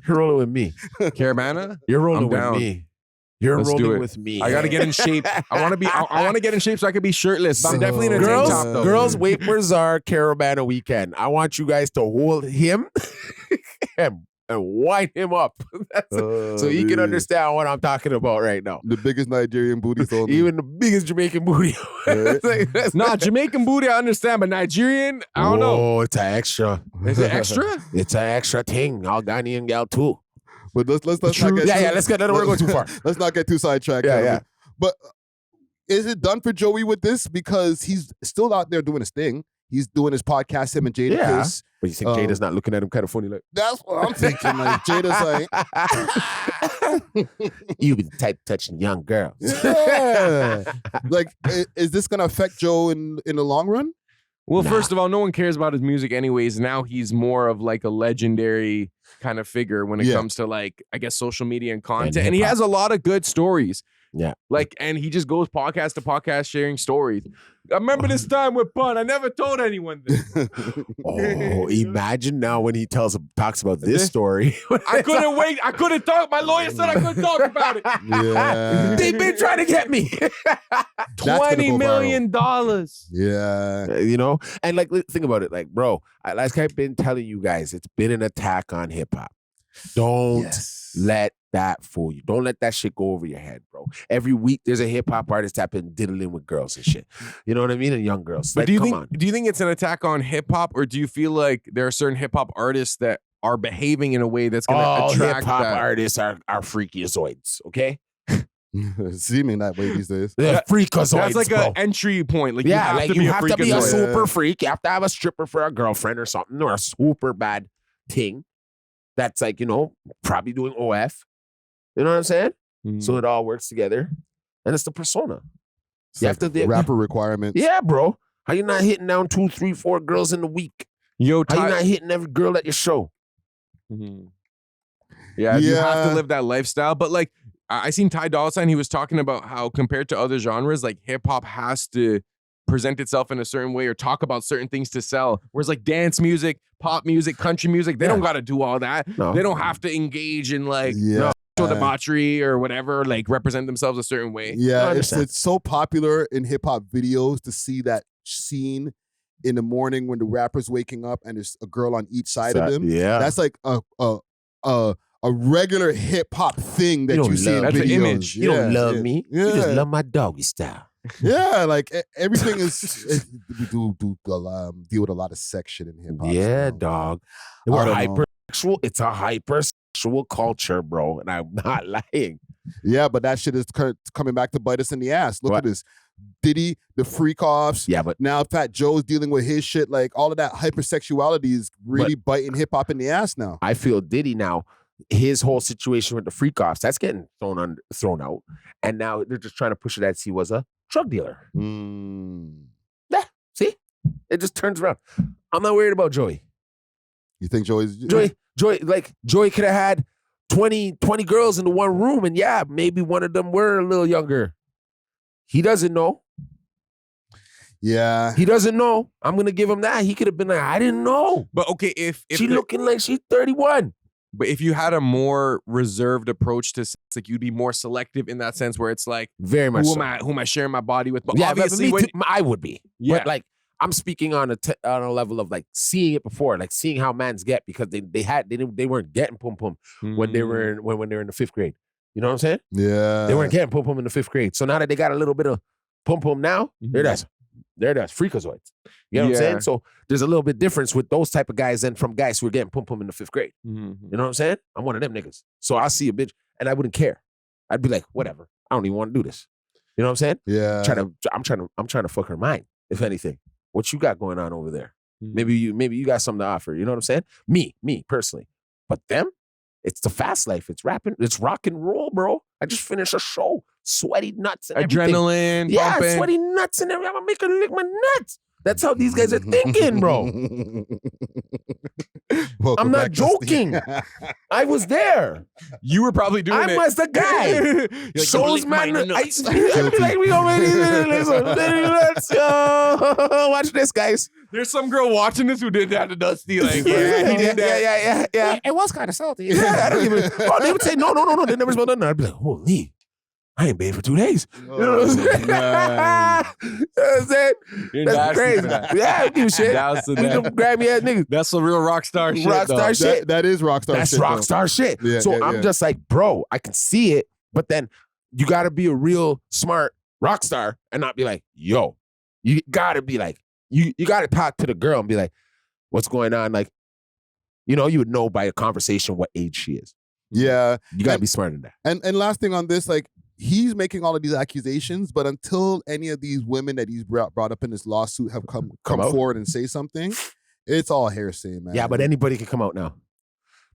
You're rolling with me. Caravana? You're rolling with me. You're rolling with me. I gotta get in shape. I want to get in shape so I can be shirtless. But I'm definitely in a tank top though. Girls, wait for Czar Caravana weekend. I want you guys to hold him and wind him up, so he can understand what I'm talking about right now. The biggest Nigerian booty, even the biggest Jamaican booty. Not Jamaican booty, I understand, but Nigerian, I don't know. Oh, it's an extra. Is it extra? It's an extra thing. All Ghanaian gal too. But let's not get let's get. We're going too far. Let's not get too sidetracked. Yeah. But is it done for Joey with this? Because he's still out there doing his thing. He's doing his podcast, him and Jada Kiss. But you think Jada's not looking at him kind of funny? Like, that's what I'm thinking. Like Jada's like, you be type touching young girls. Yeah. Like, is this gonna affect Joe in the long run? Well, first of all, no one cares about his music anyways. Now he's more of like a legendary kind of figure when it comes to like, I guess, social media and content. And he has a lot of good stories. Yeah. Like, and he just goes podcast to podcast sharing stories. I remember this time with Bun. I never told anyone this. Imagine now when he talks about this story. I couldn't wait. I couldn't talk. My lawyer said I couldn't talk about it. Yeah. They've been trying to get me. $20 million. Yeah. You know? And like, think about it. Like, bro, like I've been telling you guys, it's been an attack on hip hop. Don't let that fool you. Don't let that shit go over your head, bro. Every week there's a hip hop artist that been diddling with girls and shit. You know what I mean? And young girls. But like, do you think it's an attack on hip hop, or do you feel like there are certain hip hop artists that are behaving in a way that's going to attract hip hop artists are freakazoids, okay? Seeming that way these days. They're freakazoids. That's like an entry point. Like, you have to be a super freak. You have to have a stripper for a girlfriend or something, or a super bad thing that's like, you know, probably doing OF. You know what I'm saying? So it all works together. And it's the persona. It's you have to rapper requirements. Yeah, bro. How you not hitting down 2, 3, 4 girls in the week? How you not hitting every girl at your show? Yeah, you have to live that lifestyle. But like, I seen Ty Dolla $ign, he was talking about how compared to other genres, like hip hop has to present itself in a certain way or talk about certain things to sell. Whereas like dance music, pop music, country music, they don't got to do all that. No. They don't have to engage in like debauchery or whatever, like represent themselves a certain way. Yeah, it's so popular in hip hop videos to see that scene in the morning when the rapper's waking up and there's a girl on each side of them. Yeah, that's like a regular hip hop thing that you see in that's videos. an image. You don't love me. You just love my doggy style. Yeah, like everything is. We do deal with a lot of sex shit in hip hop. Yeah, so. dog. We're hypersexual. It's a hypersexual culture, bro, and I'm not lying. Yeah, but that shit is coming back to bite us in the ass. Look at this. Diddy, the freak offs. Yeah, but now Fat Joe's dealing with his shit. Like all of that hypersexuality is really biting hip hop in the ass now. I feel Diddy now, his whole situation with the freak offs, that's getting thrown out. And now they're just trying to push it as he was a drug dealer. Yeah, see? It just turns around. I'm not worried about Joey. You think Joey could have had 20 girls in the one room, and yeah, maybe one of them were a little younger. He doesn't know. Yeah. He doesn't know. I'm going to give him that. He could have been like, I didn't know. But okay, if she's looking like she's 31. But if you had a more reserved approach to sex, like you'd be more selective in that sense where it's like, very much who am I sharing my body with? But yeah, obviously I would be. Yeah. But like, I'm speaking on a level of like seeing it before, like seeing how mans get, because they weren't getting pum pum when they were in the 5th grade. You know what I'm saying? Yeah. They weren't getting pum pum in the 5th grade. So now that they got a little bit of pum pum now, they're freakazoids. You know what I'm saying? So there's a little bit difference with those type of guys than from guys who are getting pum pum in the 5th grade. You know what I'm saying? I'm one of them niggas. So I see a bitch and I wouldn't care. I'd be like, whatever. I don't even want to do this. You know what I'm saying? Yeah. I'm trying to fuck her mind, if anything. What you got going on over there? Maybe you got something to offer. You know what I'm saying? Me personally. But them, it's the fast life. It's rapping. It's rock and roll, bro. I just finished a show. Sweaty nuts and adrenaline, yeah, bumping. Sweaty nuts and everything. I'm gonna make her lick my nuts. That's how these guys are thinking, bro. I'm not joking. I was there. You were probably doing it. I was the guy. Like, shows man. I'd be like, we gonna let's go. Watch this, guys. There's some girl watching this who did that to Dusty. Like, yeah, he did that. Yeah. It was kind of salty. Yeah, I don't even. Oh, they would say no. They never smelled nothing. I'd be like, holy. I ain't bathed for 2 days. You know what I'm saying? You know what I'm saying? That's crazy. Yeah, I don't give a shit. We can grab me ass niggas. That's some real rock star shit. Rockstar shit. That is rockstar shit. That's rockstar shit. Yeah, so I'm just like, bro, I can see it, but then you got to be a real smart rock star and not be like, yo. You got to be like, you got to talk to the girl and be like, what's going on? Like, you know, you would know by a conversation what age she is. Yeah. You got to be smart in that. And last thing on this, like, he's making all of these accusations, but until any of these women that he's brought up in this lawsuit have come forward and say something, it's all hearsay, man. Yeah, but anybody can come out now.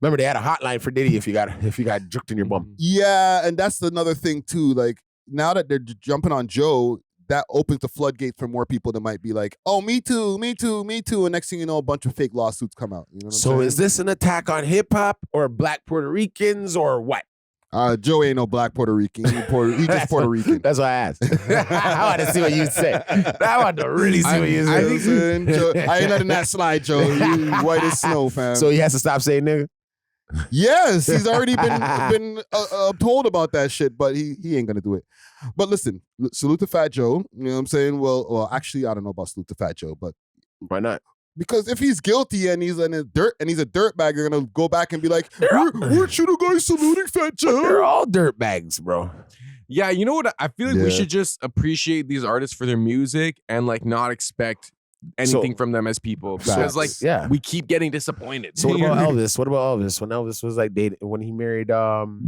Remember, they had a hotline for Diddy if you got juked in your bum. Yeah, and that's another thing too. Like now that they're jumping on Joe, that opens the floodgates for more people that might be like, "Oh, me too," and next thing you know, a bunch of fake lawsuits come out. You know what I'm saying? Is this an attack on hip hop or Black Puerto Ricans or what? Joe ain't no Black Puerto Rican. He's just Puerto Rican. That's why I asked. I want to see what you say. I want to really see what you say. Joe, I ain't letting that slide, Joe. You white as snow, fam. So he has to stop saying nigga? Yes, he's already been told about that shit, but he ain't gonna do it. But listen, salute to Fat Joe. You know what I'm saying? Well, actually, I don't know about salute to Fat Joe, but why not? Because if he's guilty and he's in a dirtbag, you're gonna go back and be like, weren't you the guy saluting Fat Joe? They're all dirtbags, bro. Yeah, you know what? I feel like we should just appreciate these artists for their music and like not expect anything from them as people. Because like we keep getting disappointed. So what about Elvis? What about Elvis? When Elvis was like dating, when he married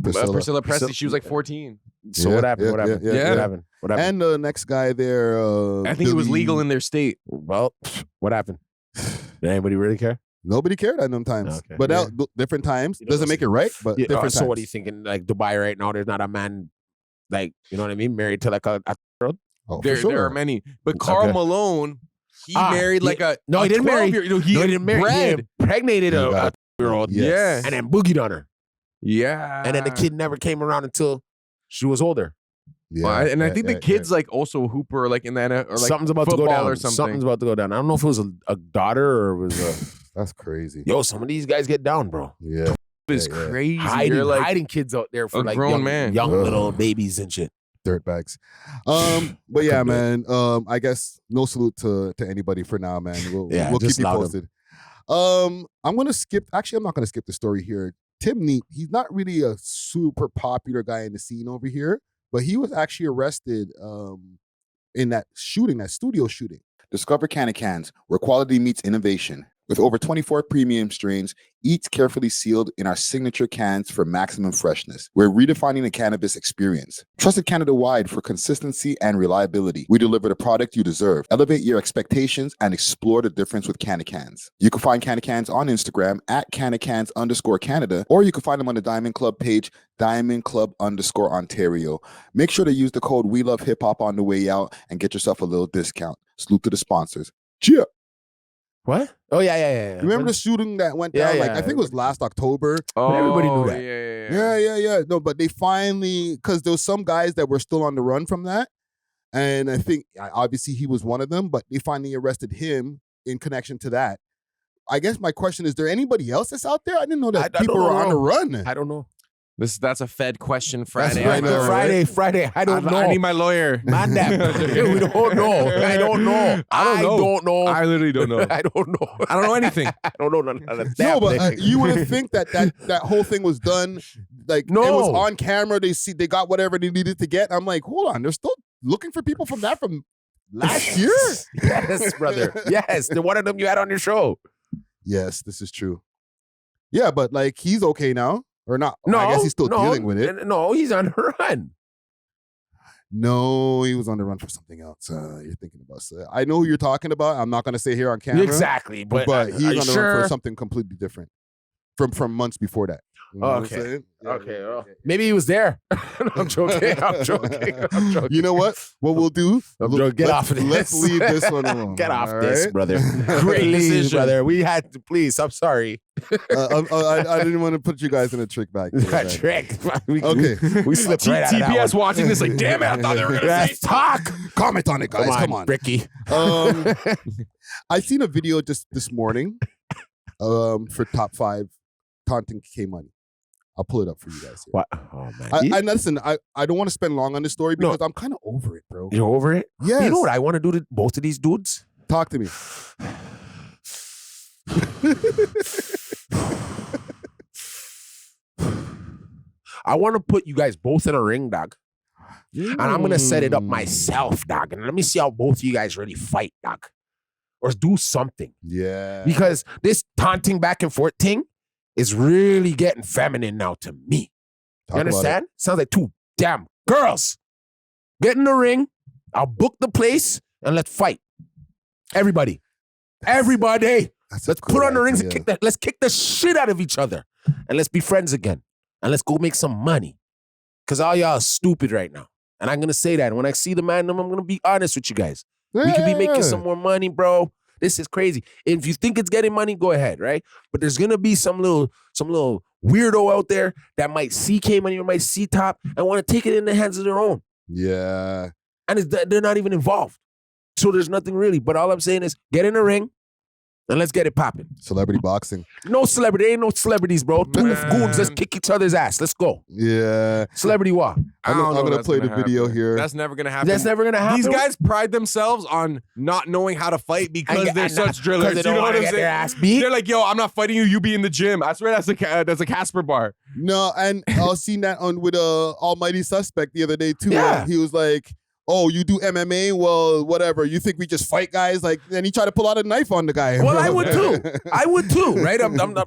Priscilla Presley, she was like 14. So what happened? What happened? What happened? What happened? And the next guy there, I think it was legal in their state. Well, what happened? Did anybody really care? Nobody cared at them times. Okay. But different times. Doesn't make it right, but different times. So what are you thinking? Like Dubai right now, there's not a man, like, you know what I mean? Married to like a girl? Oh, there are many. But Karl Malone, he married like a No, he didn't marry. He didn't marry. He impregnated a girl. Yes. And then boogied on her. Yeah. And then the kid never came around until she was older. Yeah, I think the kid's like also a hooper, like in the NFL, or like something's about to go down or something. Something's about to go down. I don't know if it was a daughter or it was a. That's crazy. Yo, some of these guys get down, bro. Yeah, it's crazy. Hiding kids out there for like grown young little babies and shit. Dirtbags. But yeah, man. I guess no salute to anybody for now, man. We'll keep you posted. I'm gonna skip. Actually, I'm not gonna skip the story here. Tim Neat. He's not really a super popular guy in the scene over here. But he was actually arrested in that shooting, that studio shooting. Discover Cans, where quality meets innovation. With over 24 premium strains, each carefully sealed in our signature cans for maximum freshness. We're redefining the cannabis experience. Trusted Canada-wide for consistency and reliability. We deliver the product you deserve. Elevate your expectations and explore the difference with Cans. You can find Cans on Instagram at @Canada_Canada, or you can find them on the Diamond Club page, Diamond Club_Ontario. Make sure to use the code WeLoveHipHop on the way out and get yourself a little discount. Salute to the sponsors. Cheer! What? Oh, yeah. Remember the shooting that went down? I think it was last October. Oh, but everybody knew that. Yeah. No, but they finally, because there was some guys that were still on the run from that. And I think, obviously, he was one of them, but they finally arrested him in connection to that. I guess my question is there anybody else that's out there? I didn't know that people were on the run. I don't know. That's a Fed question Friday. Friday. I don't know. I need my lawyer. Man, we don't know. I don't know. I literally don't know. I don't know. I don't know anything. I don't know none of that. No, but you wouldn't think that whole thing was done. Like, no. It was on camera. They got whatever they needed to get. I'm like, hold on. They're still looking for people from last year? Yes, brother. Yes. The one of them you had on your show. Yes, this is true. Yeah, but like he's okay now. Or not? No, I guess he's still dealing with it. No, he's on the run. No, he was on the run for something else. You're thinking about. I know who you're talking about. I'm not going to say here on camera. Exactly, but he's on the run for something completely different from months before that. You know okay. Maybe he was there. I'm joking. I'm joking. You know what? What we'll do? Get off of this. Let's leave this one alone. Get off this, brother. Great decision, brother. We had to. Please. I'm sorry. I didn't want to put you guys in a trick back. Trick. Okay. We slipped right out of that TPS one. watching this like, damn it, I thought they were going to say talk. Comment on it, guys. Come on. Ricky. I seen a video just this morning for Top 5 taunting K Money. I'll pull it up for you guys here. What? Oh, man. Listen, I don't want to spend long on this story because I'm kind of over it, bro. You're over it? Yes. You know what I want to do to both of these dudes? Talk to me. I want to put you guys both in a ring, dog. And I'm going to set it up myself, dog. And let me see how both of you guys really fight, dog. Or do something. Yeah. Because this taunting back and forth thing is really getting feminine now to me. You understand? Sounds like two damn girls. Get in the ring. I'll book the place and let's fight. Everybody. Let's put on the rings and kick that. Let's kick the shit out of each other. And let's be friends again. And let's go make some money. Because all y'all are stupid right now. And I'm going to say that. And when I see the man, I'm going to be honest with you guys. We could be making some more money, bro. This is crazy. If you think it's getting money, go ahead, right? But there's gonna be some little weirdo out there that might see K Money or might see Top and want to take it in the hands of their own. Yeah. And they're not even involved. So there's nothing really. But all I'm saying is get in the ring and let's get it popping. Celebrity boxing. No celebrity. Ain't no celebrities, bro. Two goons, let's kick each other's ass. Let's go. Yeah. Celebrity walk. I'm going to play the video here. That's never going to happen. That's never going to happen. These guys pride themselves on not knowing how to fight because they're such drillers. They don't want to get their ass beat. They're like, yo, I'm not fighting you. You be in the gym. I swear that's a Casper bar. No, and I was seeing that with Almighty Suspect the other day too. Yeah. He was like, oh, you do MMA? Well, whatever. You think we just fight guys? Like, and he tried to pull out a knife on the guy. Well, I would too. Right? I'm gonna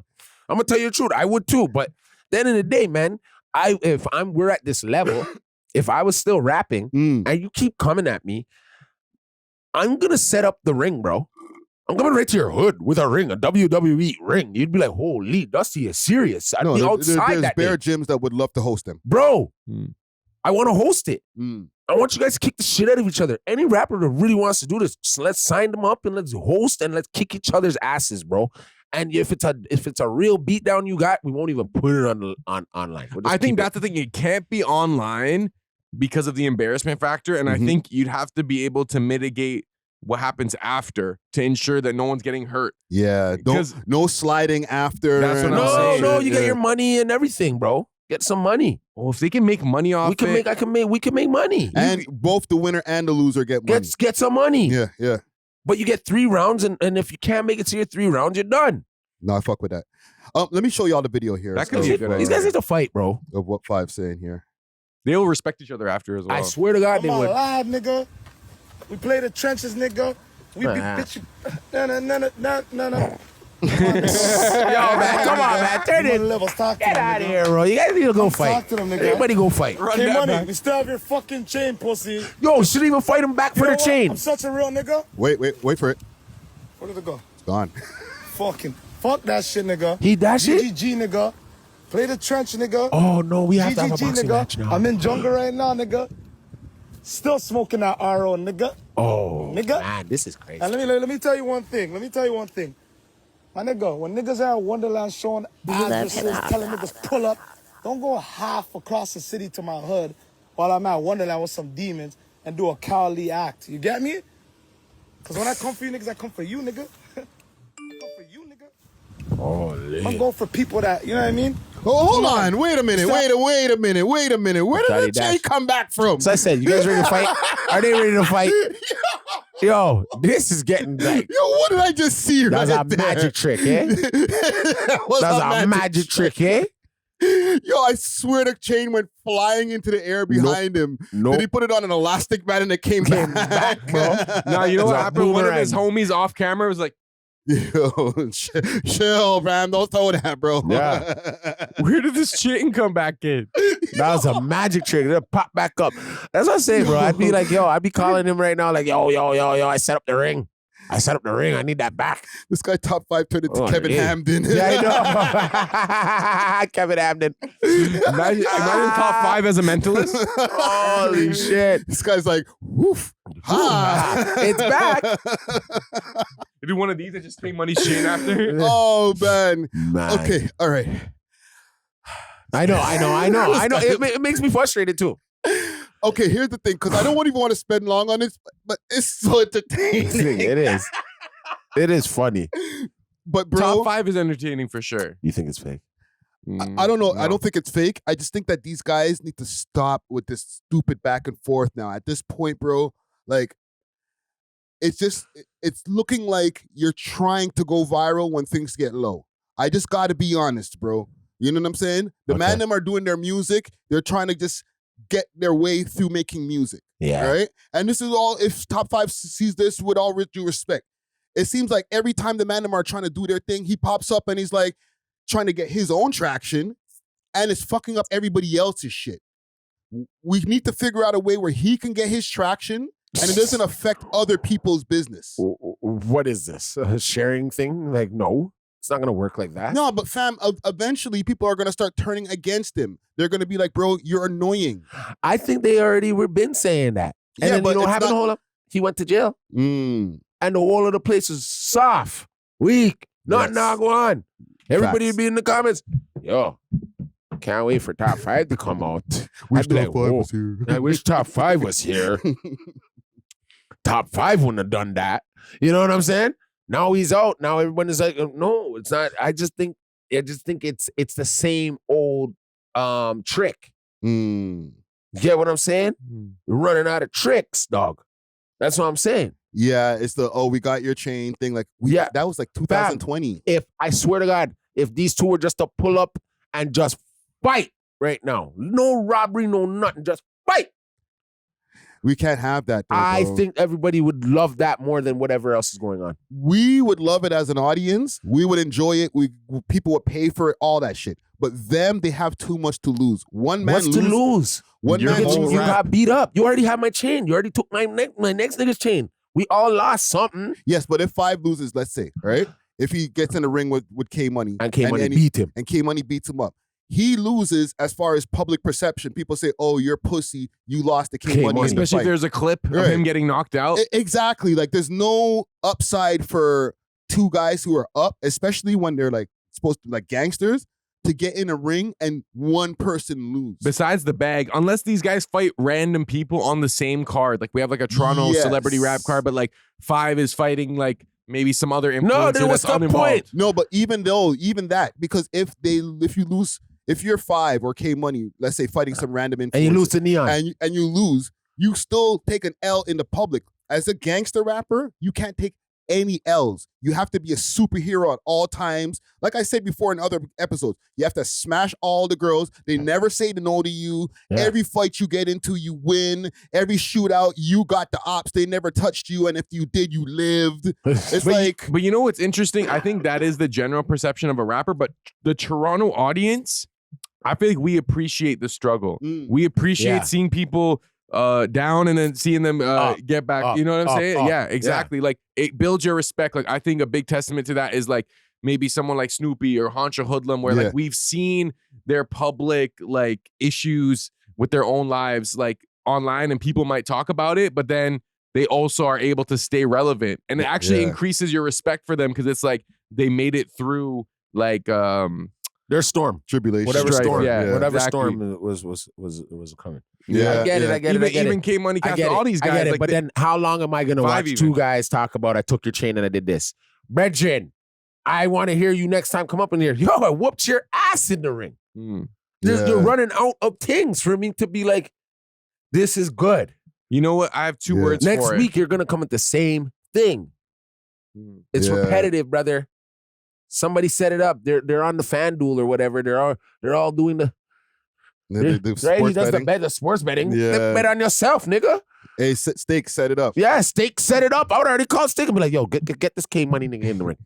tell you the truth. I would too. But at the end of the day, man, we're at this level. If I was still rapping and you keep coming at me, I'm gonna set up the ring, bro. I'm coming right to your hood with a ring, a WWE ring. You'd be like, holy, Dusty is serious. I'd be outside that there's day. gyms that would love to host them. Bro, I want to host it. I want you guys to kick the shit out of each other. Any rapper that really wants to do this, so let's sign them up and let's host and let's kick each other's asses, bro. And if it's a real beatdown you got, we won't even put it on online. I think that's the thing. It can't be online because of the embarrassment factor. And I think you'd have to be able to mitigate what happens after to ensure that no one's getting hurt. Yeah. No sliding after. That's what I'm saying. No, you get your money and everything, bro. Get some money. Well, if they can make money off we can make money. And both the winner and the loser get money. Get some money. Yeah. But you get 3 rounds, and if you can't make it to your 3 rounds, you're done. No, I fuck with that. Let me show y'all the video here. That could be a good idea. These guys need to fight, bro. Of what 5's saying here. They'll respect each other after as well. I swear to God, they would. Alive, nigga. We play the trenches, nigga. We be bitching. No. Yo, man, come on, man. Turn it. Get out of here, bro. You guys need to go fight. Talk to them, nigga. Everybody go fight. K-Money, we still have your fucking chain, pussy. Yo, shouldn't even fight him back for the chain. I'm such a real nigga. Wait for it. Where did it go? It's gone. Fuck that shit, nigga. He that shit? GGG, nigga. Play the trench, nigga. Oh, no, we have to have a GGG, boxing nigga. match now. I'm in jungle right now, nigga. Still smoking that RO, nigga. Oh, nigga. Man, this is crazy. And let me tell you one thing. My nigga, when niggas are at Wonderland showing addresses, telling niggas pull up, don't go half across the city to my hood while I'm at Wonderland with some demons and do a Cowley act. You get me? Because when I come for you niggas, I come for you, nigga. Holy. I'm going for people that, you know what I mean? Oh, hold on. Wait a minute. Wait a minute. Where did the chain come back from? So I said, you guys ready to fight? Are they ready to fight? Yo, this is getting like... Yo, what did I just see That's right a there? magic trick, eh? That's a magic trick, eh? Yo, I swear the chain went flying into the air behind him. Then he put it on an elastic band and it came back, bro. Now, you know what happened? One of his homies off camera was like, yo, chill, fam. Don't throw that, bro. Yeah. where did this chain come back in? That was a magic trick. It'll pop back up. That's what I'm saying, bro. I'd be like, I'd be calling him right now, like, yo, I set up the ring. I need that back. This guy Top 5 turned into Kevin Hamden. Yeah, I know. Kevin Hamden. Imagine Top 5 as a mentalist. Holy shit. This guy's like, woof. It's back. You do one of these and just pay money chain after. Oh, man. Man. Okay, all right. I know. It makes me frustrated too. Okay, here's the thing, because I don't even want to spend long on this, but it's so entertaining. It is. It is funny. But bro, Top 5 is entertaining for sure. You think it's fake? I don't know. No. I don't think it's fake. I just think that these guys need to stop with this stupid back and forth now. At this point, bro, like, it's looking like you're trying to go viral when things get low. I just got to be honest, bro. You know what I'm saying? The man them are doing their music. They're trying to just get their way through making music. Yeah. Right? And this is all, if Top 5 sees this with all due respect, it seems like every time the man them are trying to do their thing, he pops up and he's like trying to get his own traction and it's fucking up everybody else's shit. We need to figure out a way where he can get his traction and it doesn't affect other people's business. What is this? A sharing thing? Like, no. It's not going to work like that. No, but fam, eventually people are going to start turning against him. They're going to be like, bro, you're annoying. I think they already were been saying that. And then, but you know what happened? Hold up. He went to jail. And the whole of the place was soft, weak, nothing going on. Everybody would be in the comments, yo, can't wait for Top 5 to come out. Wish I'd be Top 5 was here. I wish Top 5 was here. Top 5 wouldn't have done that. You know what I'm saying? Now he's out. Now everyone is like, no, it's not. I just think it's the same old trick. Get what I'm saying? We're running out of tricks, dog. That's what I'm saying. Yeah, it's the, we got your chain thing. Like, that was like 2020. If I swear to God, if these two were just to pull up and just fight right now, no robbery, no nothing, just fight. We can't have that, though, I bro. think everybody would love that more than whatever else is going on. We would love it as an audience. We would enjoy it. People would pay for it, all that shit. But them, they have too much to lose. One man What's to lose? One man you got beat up. You already have my chain. You already took my next nigga's chain. We all lost something. Yes, but if 5 loses, let's say, right? If he gets in the ring with K-Money. And K-Money beat him. And K-Money beats him up. He loses as far as public perception. People say, oh, you're pussy. You lost to K-Money. Especially if there's a clip of him getting knocked out. Exactly. Like, there's no upside for two guys who are up, especially when they're like supposed to like gangsters, to get in a ring and one person lose. Besides the bag, unless these guys fight random people on the same card, like we have like a Toronto celebrity rap card, but like 5 is fighting like maybe some other influencer. No, then what's the point? No, but even that, because if you lose, if you're 5 or K-Money, let's say fighting some random influencer, and you lose to Neon, and you lose, you still take an L in the public. As a gangster rapper, you can't take any L's. You have to be a superhero at all times. Like I said before in other episodes, you have to smash all the girls. They never say no to you. Yeah. Every fight you get into, you win. Every shootout, you got the ops. They never touched you, and if you did, you lived. It's but you know what's interesting? I think that is the general perception of a rapper, but the Toronto audience, I feel like we appreciate the struggle. We appreciate seeing people down and then seeing them get back. You know what I'm saying? Yeah, exactly. Yeah. Like it builds your respect. Like I think a big testament to that is like maybe someone like Snoopy or Honcho Hoodlum, where like we've seen their public like issues with their own lives like online, and people might talk about it, but then they also are able to stay relevant, and it actually increases your respect for them because it's like they made it through like their storm, tribulation, whatever storm, whatever exactly. storm was coming. Yeah, I get it. Even K Money Cast, all these guys. I get it. Like but then how long am I going to watch two guys talk about I took your chain and I did this? Brethren, I want to hear you next time come up in here. Yo, I whooped your ass in the ring. You're running out of things for me to be like, this is good. You know what? I have two words for it. Next week, you're going to come with the same thing. It's repetitive, brother. Somebody set it up. They're on the FanDuel or whatever. They're all doing the right. He does the sports betting. Bet on yourself, nigga. Hey, Steak set it up. Yeah, Steak set it up. I would already call Steak and be like, yo, get this K Money nigga in the ring.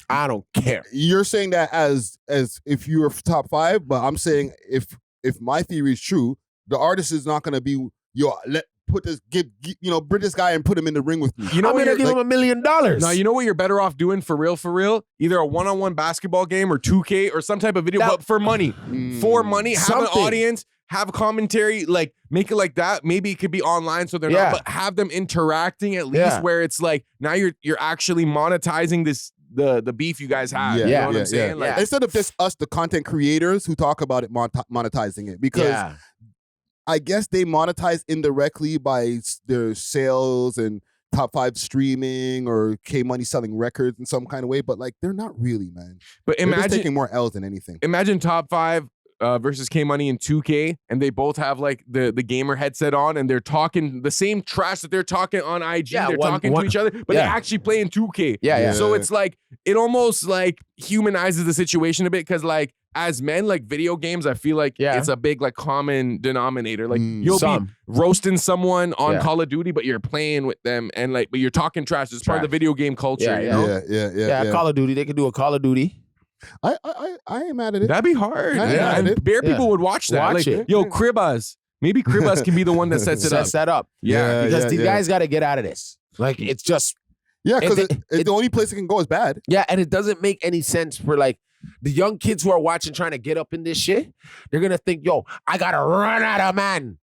I don't care. You're saying that as if you were top 5, but I'm saying if my theory is true, the artist is not gonna be bring this guy and put him in the ring with me. You know, I'm gonna give him $1 million. No, you know what you're better off doing for real? Either a one-on-one basketball game or 2K or some type of video, but for money. For money, have an audience, have commentary, like make it like that. Maybe it could be online so they're not, but have them interacting at least where it's like now you're actually monetizing this the beef you guys have. You know what I'm saying? Like, instead of just us, the content creators who talk about it monetizing it, because I guess they monetize indirectly by their sales and Top 5 streaming or K Money selling records in some kind of way, but like they're not really, man. But they're just taking more L's than anything. Imagine Top 5 versus K Money in 2K, and they both have like the gamer headset on, and they're talking the same trash that they're talking on IG. They're talking to each other, but they actually play in 2K. So it's like it almost like humanizes the situation a bit, because like as men, like video games, I feel like it's a big like common denominator. Like you'll be roasting someone on Call of Duty, but you're playing with them, and like but you're talking trash. It's part of the video game culture. You know? Yeah. Call of Duty. They could do a Call of Duty. I ain't mad at it. That'd be hard. And bare people would watch that. Watch it. Yo, Cribazz. Maybe Cribazz can be the one that sets it up. Set up. Because the guys got to get out of this. Like it's just because the only place it can go is bad. Yeah, and it doesn't make any sense for like the young kids who are watching trying to get up in this shit. They're gonna think, yo, I gotta run at a man,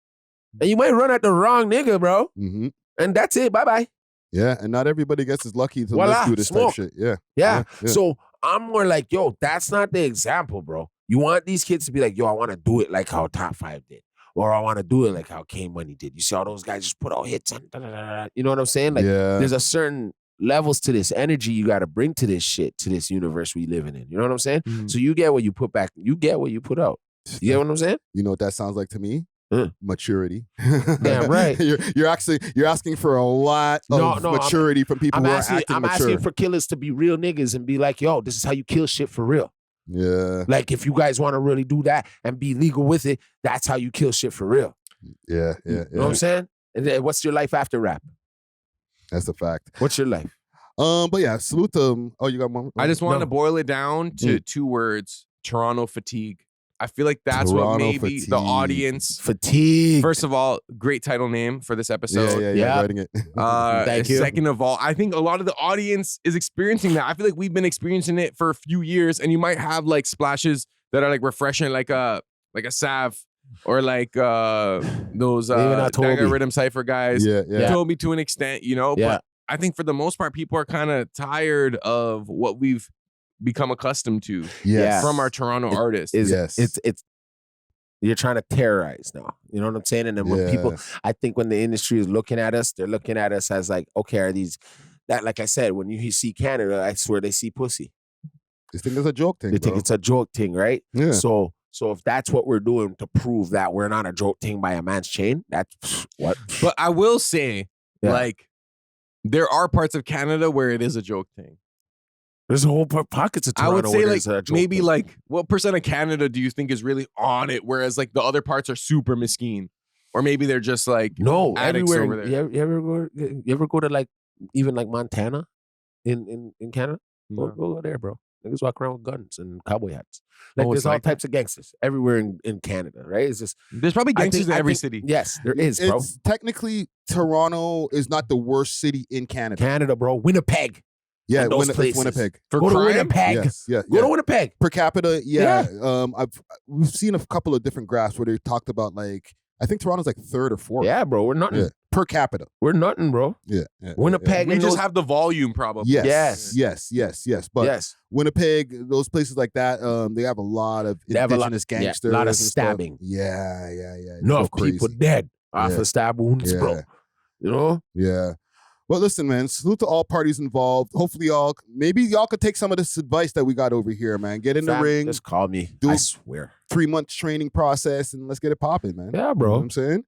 and you might run at the wrong nigga, bro. And that's it. Bye bye. Yeah, and not everybody gets as lucky to let's do this type shit. Yeah. So I'm more like, yo, that's not the example, bro. You want these kids to be like, yo, I want to do it like how Top 5 did. Or I want to do it like how K Money did. You see all those guys just put out hits and you know what I'm saying? Like there's a certain levels to this energy you got to bring to this shit, to this universe we living in. You know what I'm saying? So you get what you put back. You get what you put out. You get what I'm saying? You know what that sounds like to me? Maturity. Damn right. You're asking for a lot of maturity from people who are acting mature. I'm asking for killers to be real niggas and be like, yo, this is how you kill shit for real. Yeah. Like if you guys want to really do that and be legal with it, that's how you kill shit for real. Yeah. You know what I'm saying? And then what's your life after rap? That's a fact. What's your life? But yeah, salute to you got one. I just wanted to boil it down to 2 words: Toronto fatigue. I feel like that's Toronto what maybe fatigue. the audience fatigue. First of all, great title name for this episode. Yeah. Writing it. Thank you. Second of all, I think a lot of the audience is experiencing that. I feel like we've been experiencing it for a few years, and you might have like splashes that are like refreshing, like a Sav or like those Dagger Rhythm Cypher guys. Yeah. Toby to an extent, you know. But I think for the most part, people are kind of tired of what we've become accustomed to from our Toronto artists. It's you're trying to terrorize now. You know what I'm saying? And then when people, I think when the industry is looking at us, they're looking at us as like, okay, are these that? Like I said, when you see Canada, I swear they see pussy. They think it's a joke thing. They think it's a joke thing, right? Yeah. So if that's what we're doing to prove that we're not a joke thing by a man's chain, that's what. But I will say, like, There are parts of Canada where it is a joke thing. There's a whole pockets of Toronto. I would say where like there's a joke maybe thing. like what percent of Canada do you think is really on it, whereas like the other parts are super mesquite, or maybe they're just like no addicts everywhere. over there. You ever go to like even like Montana in Canada? No. Go there, bro. Niggas walk around with guns and cowboy hats. Like Oh, there's it's all like types of gangsters everywhere in Canada, right? It's just There's probably gangsters in every city. Yes, there is, bro. It's technically Toronto is not the worst city in Canada. Canada, bro. Winnipeg. Yeah, and those it's places. Winnipeg. For Go to crime? Winnipeg. Yes, yeah, Go yeah. to Winnipeg. Per capita, yeah. We've seen a couple of different graphs where they talked about like I think Toronto's like third or fourth. Yeah, bro. We're nothing. Yeah. Per capita. We're nothing, bro. Yeah. Winnipeg. We and just those- have the volume probably. Yes. But yes. Winnipeg, those places like that, they have a lot of They have a indigenous lot- gangsters. a lot of and stuff. stabbing. Yeah. Enough Go people crazy. dead off Yeah. of stab wounds, bro. Yeah. You know? Yeah. Well, listen, man. Salute to all parties involved. Hopefully, maybe y'all could take some of this advice that we got over here, man. Get in the Fam, ring, Just call me. Do- I swear. 3 months training process, and let's get it popping, man. Yeah, You know bro. what I'm saying?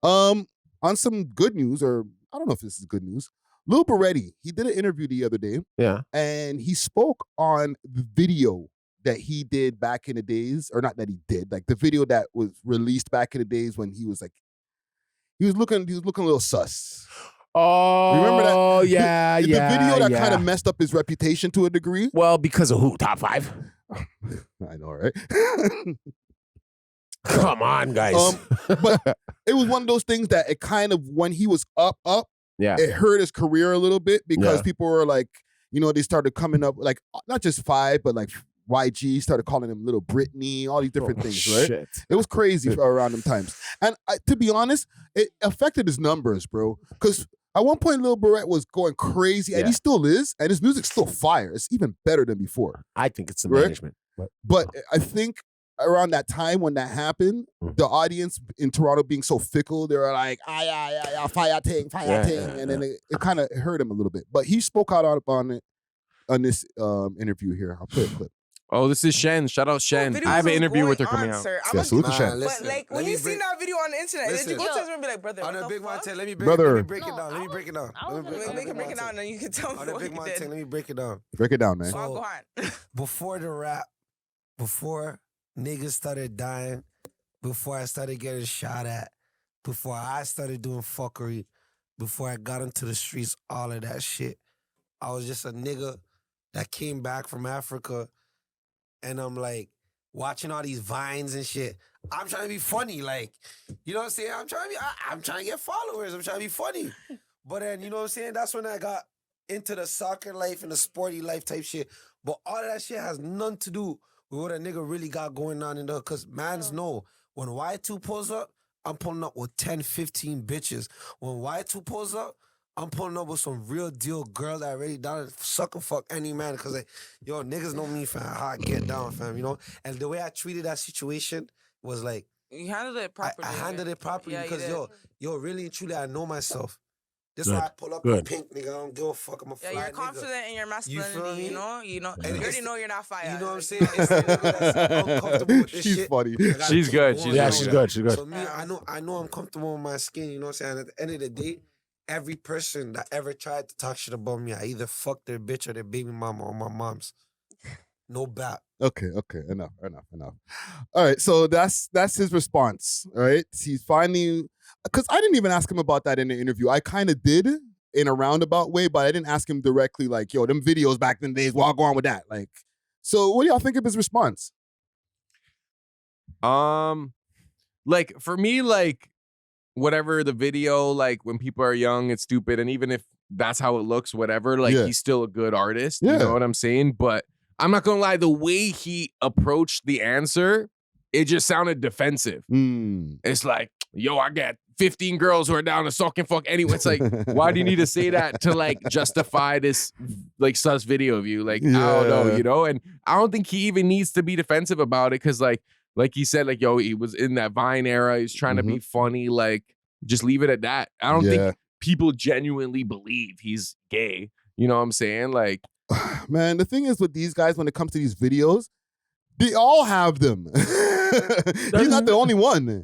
On some good news, or I don't know if this is good news. Lil Berete, he did an interview the other day, Yeah. and he spoke on the video that he did back in the days, or not that he did, like the video that was released back in the days when he was like, he was looking a little sus. Oh, Remember that? yeah, the yeah. video that yeah. kind of messed up his reputation to a degree. Well, because of who? Top 5? I know, right? Come on, guys. But it was one of those things that it kind of, when he was up, yeah. it hurt his career a little bit because Yeah. people were like, they started coming up, like, not just 5, but like YG started calling him Little Britney, all these different things, right? Shit. It was crazy around them times. And to be honest, it affected his numbers, bro. Because at one point, Lil Berete was going crazy, and Yeah. he still is, and his music's still fire. It's even better than before. I think it's the Right? management. But I think around that time when that happened, the audience in Toronto being so fickle, they were like, fire ting, and then it kind of hurt him a little bit. But he spoke out on it on this interview here. I'll play a clip. Oh, this is Shen. Shout out Shen. I have an interview with her coming out. Yeah, salute to Shen. But like when you see that video on the internet, did you go to us and be like, brother, On what a the big fuck? one, let me Brother. break it down. Let me break it down. Make him break it down and then you can tell me On a what big you one, did. let me break it down. Break it down, man. So I'll go on. Before the rap, before niggas started dying, before I started getting shot at, before I started doing fuckery, before I got into the streets, all of that shit, I was just a nigga that came back from Africa, and I'm like watching all these vines and shit. I'm trying to be funny, like, you know what I'm saying? I'm trying to get followers. I'm trying to be funny. But then, you know what I'm saying? That's when I got into the soccer life and the sporty life type shit. But all of that shit has nothing to do with what a nigga really got going on in the, because mans know when Y2 pulls up, I'm pulling up with 10, 15 bitches. When Y2 pulls up, I'm pulling up with some real deal girl that already down to suck and fuck any man. Because, like, yo, niggas know me, fam, how I get down, fam, you know? And the way I treated that situation was like, You handled it properly. I handled it properly Yeah, you because, did. yo, really and truly, I know myself. This Good. why I pull up Good. in pink, nigga. I don't give a fuck. I'm a fly Yeah, you're nigga. confident in your masculinity, me? you know? You And already it's- know you're not fire. You know what I'm Like, saying? It's the nigga that's uncomfortable with this She's shit. funny. I gotta She's keep good. going, She's you Yeah, know? she's good. She's good. So me, I know I'm comfortable with my skin, you know what I'm saying? At the end of the day, every person that ever tried to talk shit about me, I either fucked their bitch or their baby mama or my mom's. No bat. Okay. Enough. All right, so that's his response. All right, he's finally, because I didn't even ask him about that in the interview. I kind of did in a roundabout way, but I didn't ask him directly. Like, yo, them videos back in the days. Well, I'll go on with that. Like, so what do y'all think of his response? Like for me, like whatever the video, like when people are young, it's stupid, and even if that's how it looks, whatever, like Yeah. he's still a good artist. Yeah. You know what I'm saying? But I'm not gonna lie, the way he approached the answer, it just sounded defensive. It's like, yo, I got 15 girls who are down to suck and fuck anyway. It's like, why do you need to say that to like justify this like sus video of you? Like, I don't know, Yeah. you know? And I don't think he even needs to be defensive about it because like he said, like, yo, he was in that Vine era. He's trying to be funny. Like, just leave it at that. I don't think people genuinely believe he's gay. You know what I'm saying? Like, Man, the thing is with these guys, when it comes to these videos, they all have them. He's not the only one. You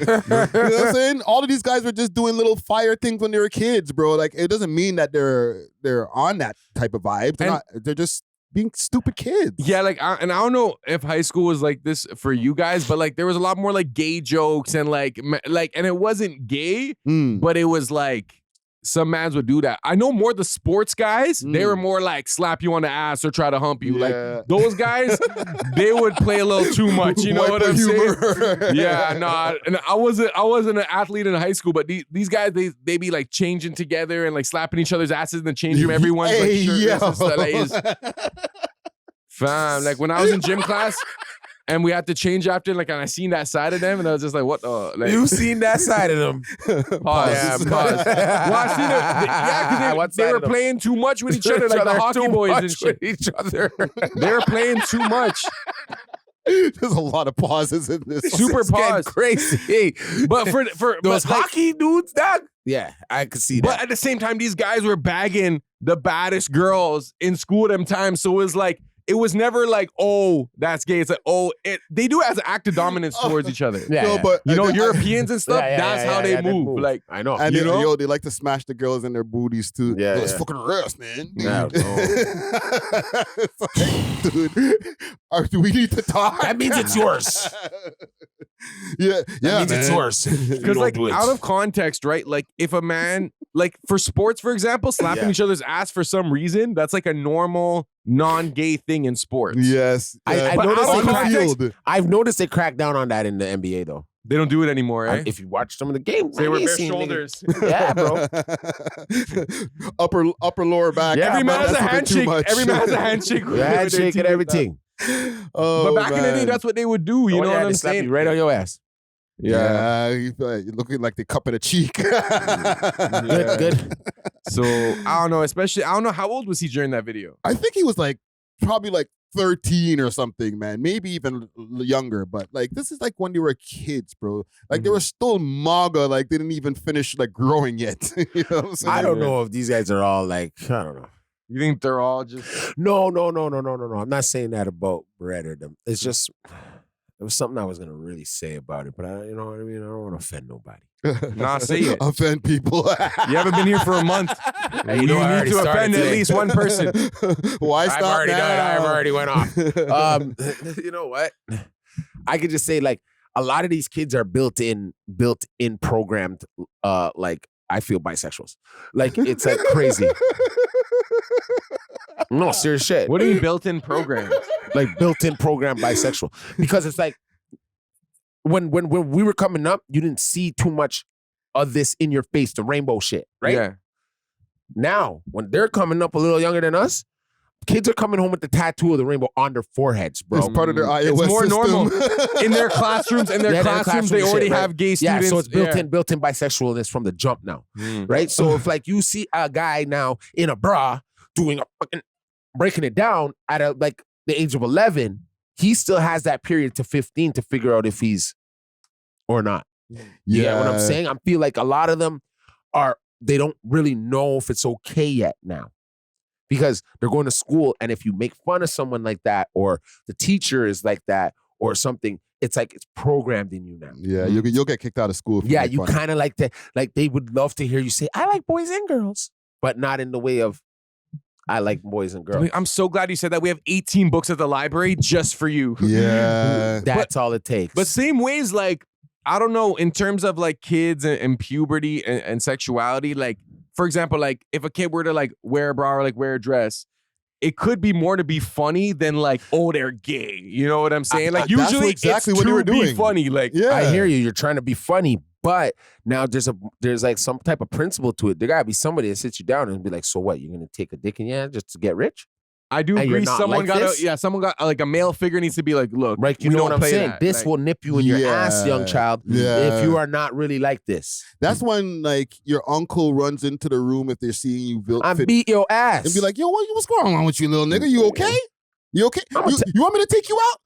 know what I'm saying? All of these guys were just doing little fire things when they were kids, bro. Like, it doesn't mean that they're on that type of vibe. They're just being stupid kids. Yeah, like, and I don't know if high school was like this for you guys, but like there was a lot more like gay jokes and like, and it wasn't gay, but it was like some mans would do that. I know more the sports guys, they were more like slap you on the ass or try to hump you. Like those guys, they would play a little too much. You know what I'm saying? Yeah, no. And I wasn't an athlete in high school, but these guys, they be like changing together and like slapping each other's asses in the change room. Everyone's like shirtless and stuff. Fam, like when I was in gym class, and we had to change after, like, and I seen that side of them, and I was just like, what the? Like, you seen that side of them. Pause. Yeah, pause. Well, I seen it. Yeah, because they were playing too much with each other, like the hockey boys and shit. Each other. They were playing too much. There's a lot of pauses in this. Super pause. Crazy. But for those hockey dudes, dog. Yeah, I could see that. But at the same time, these guys were bagging the baddest girls in school at them times. So it was like, it was never like, oh, that's gay. It's like, oh, they do it as an act of dominance towards each other. Yeah, no, but you know, Europeans and stuff, that's how they move. Like, I know. And they like to smash the girls in their booties too. Yeah, it's fucking rest, man. Yeah, it's like, dude, do we need to talk? That means it's yours. That means it's yours. Because like out of context, right? Like if a man, like for sports, for example, slapping each other's ass for some reason, that's like a normal non-gay thing in sports. Yes. I've noticed they crack down on that in the NBA though. They don't do it anymore, eh? If you watch some of the games, they were bare shoulders. Yeah, bro. upper lower back. Yeah, every man has a handshake. Every man has a handshake. Handshake and everything. But back in the day, that's what they would do. You know what I'm saying? Right on your ass. Yeah, you're looking like they cup in a cheek. Good. So I don't know. Especially, I don't know how old was he during that video. I think he was like probably like 13 or something, man. Maybe even younger. But like this is like when they were kids, bro. Like they were still MAGA. Like they didn't even finish like growing yet. You know what I'm saying? I don't know if these guys are all like, I don't know. You think they're all just No. I'm not saying that about Berete or them. It's just there was something I was gonna really say about it, but you know what I mean. I don't want to offend nobody. Nah, say it. Offend people. You haven't been here for a month. Hey, you need to offend at least one person. Why stop? I've already now? done it. I've already went off. You know what? I could just say like a lot of these kids are built in programmed. Like I feel bisexuals. Like it's like crazy. No, serious shit. What do you built-in program? Like built-in program bisexual. Because it's like when we were coming up, you didn't see too much of this in your face, the rainbow shit, right? Yeah. Now, when they're coming up a little younger than us, kids are coming home with the tattoo of the rainbow on their foreheads, bro. It's part of their iOS It's more system. normal. In their classrooms, they already have gay students. Yeah, so it's built-in bisexualness from the jump now, right? So if like you see a guy now in a bra doing a fucking breaking it down at like the age of 11, he still has that period to 15 to figure out if he's or not. Yeah, what I'm saying? I feel like a lot of them they don't really know if it's okay yet now. Because they're going to school, and if you make fun of someone like that, or the teacher is like that, or something, it's like it's programmed in you now. Yeah, you'll get kicked out of school. Yeah, you kind of like to, like they would love to hear you say, I like boys and girls, but not in the way of, I like boys and girls. I'm so glad you said that. We have 18 books at the library just for you. Yeah. That's all it takes. But same ways, like, I don't know, in terms of like kids and puberty and sexuality, like, for example, like if a kid were to like wear a bra or like wear a dress, it could be more to be funny than like, oh, they're gay. You know what I'm saying? Like usually exactly it's what you were to doing. be funny. Like, yeah. I hear you. You're trying to be funny, but now there's like some type of principle to it. There gotta be somebody that sits you down and be like, so what? You're gonna take a dick in your hand just to get rich? I do And agree. you're not Someone like someone got like a male figure needs to be like, look, Right, you we know don't what I'm play saying? that. This Like, will nip you in your ass, young child, Yeah. if you are not really like this. That's when like your uncle runs into the room if they're seeing you I beat your ass. and be like, yo, what's going on with you, little nigga? You okay? You okay? You want me to take you out?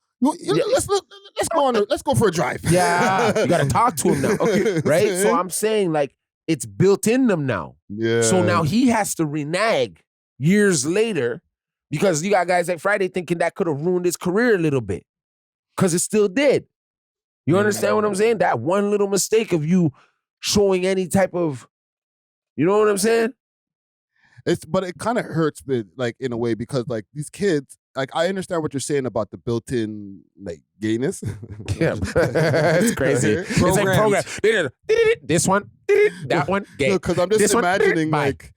Let's go for a drive. Yeah, you gotta talk to him now, okay? Right? So I'm saying like it's built in them now. Yeah. So now he has to renege years later because you got guys like Friday thinking that could have ruined his career a little bit. because it still did. You understand what I'm saying? That one little mistake of you showing any type of, you know what I'm saying? But it kind of hurts, like in a way, because like these kids, like I understand what you're saying about the built-in like gayness. Yeah, it's crazy. It's like program. This one, that one, gay. Because I'm just This one, imagining bye. like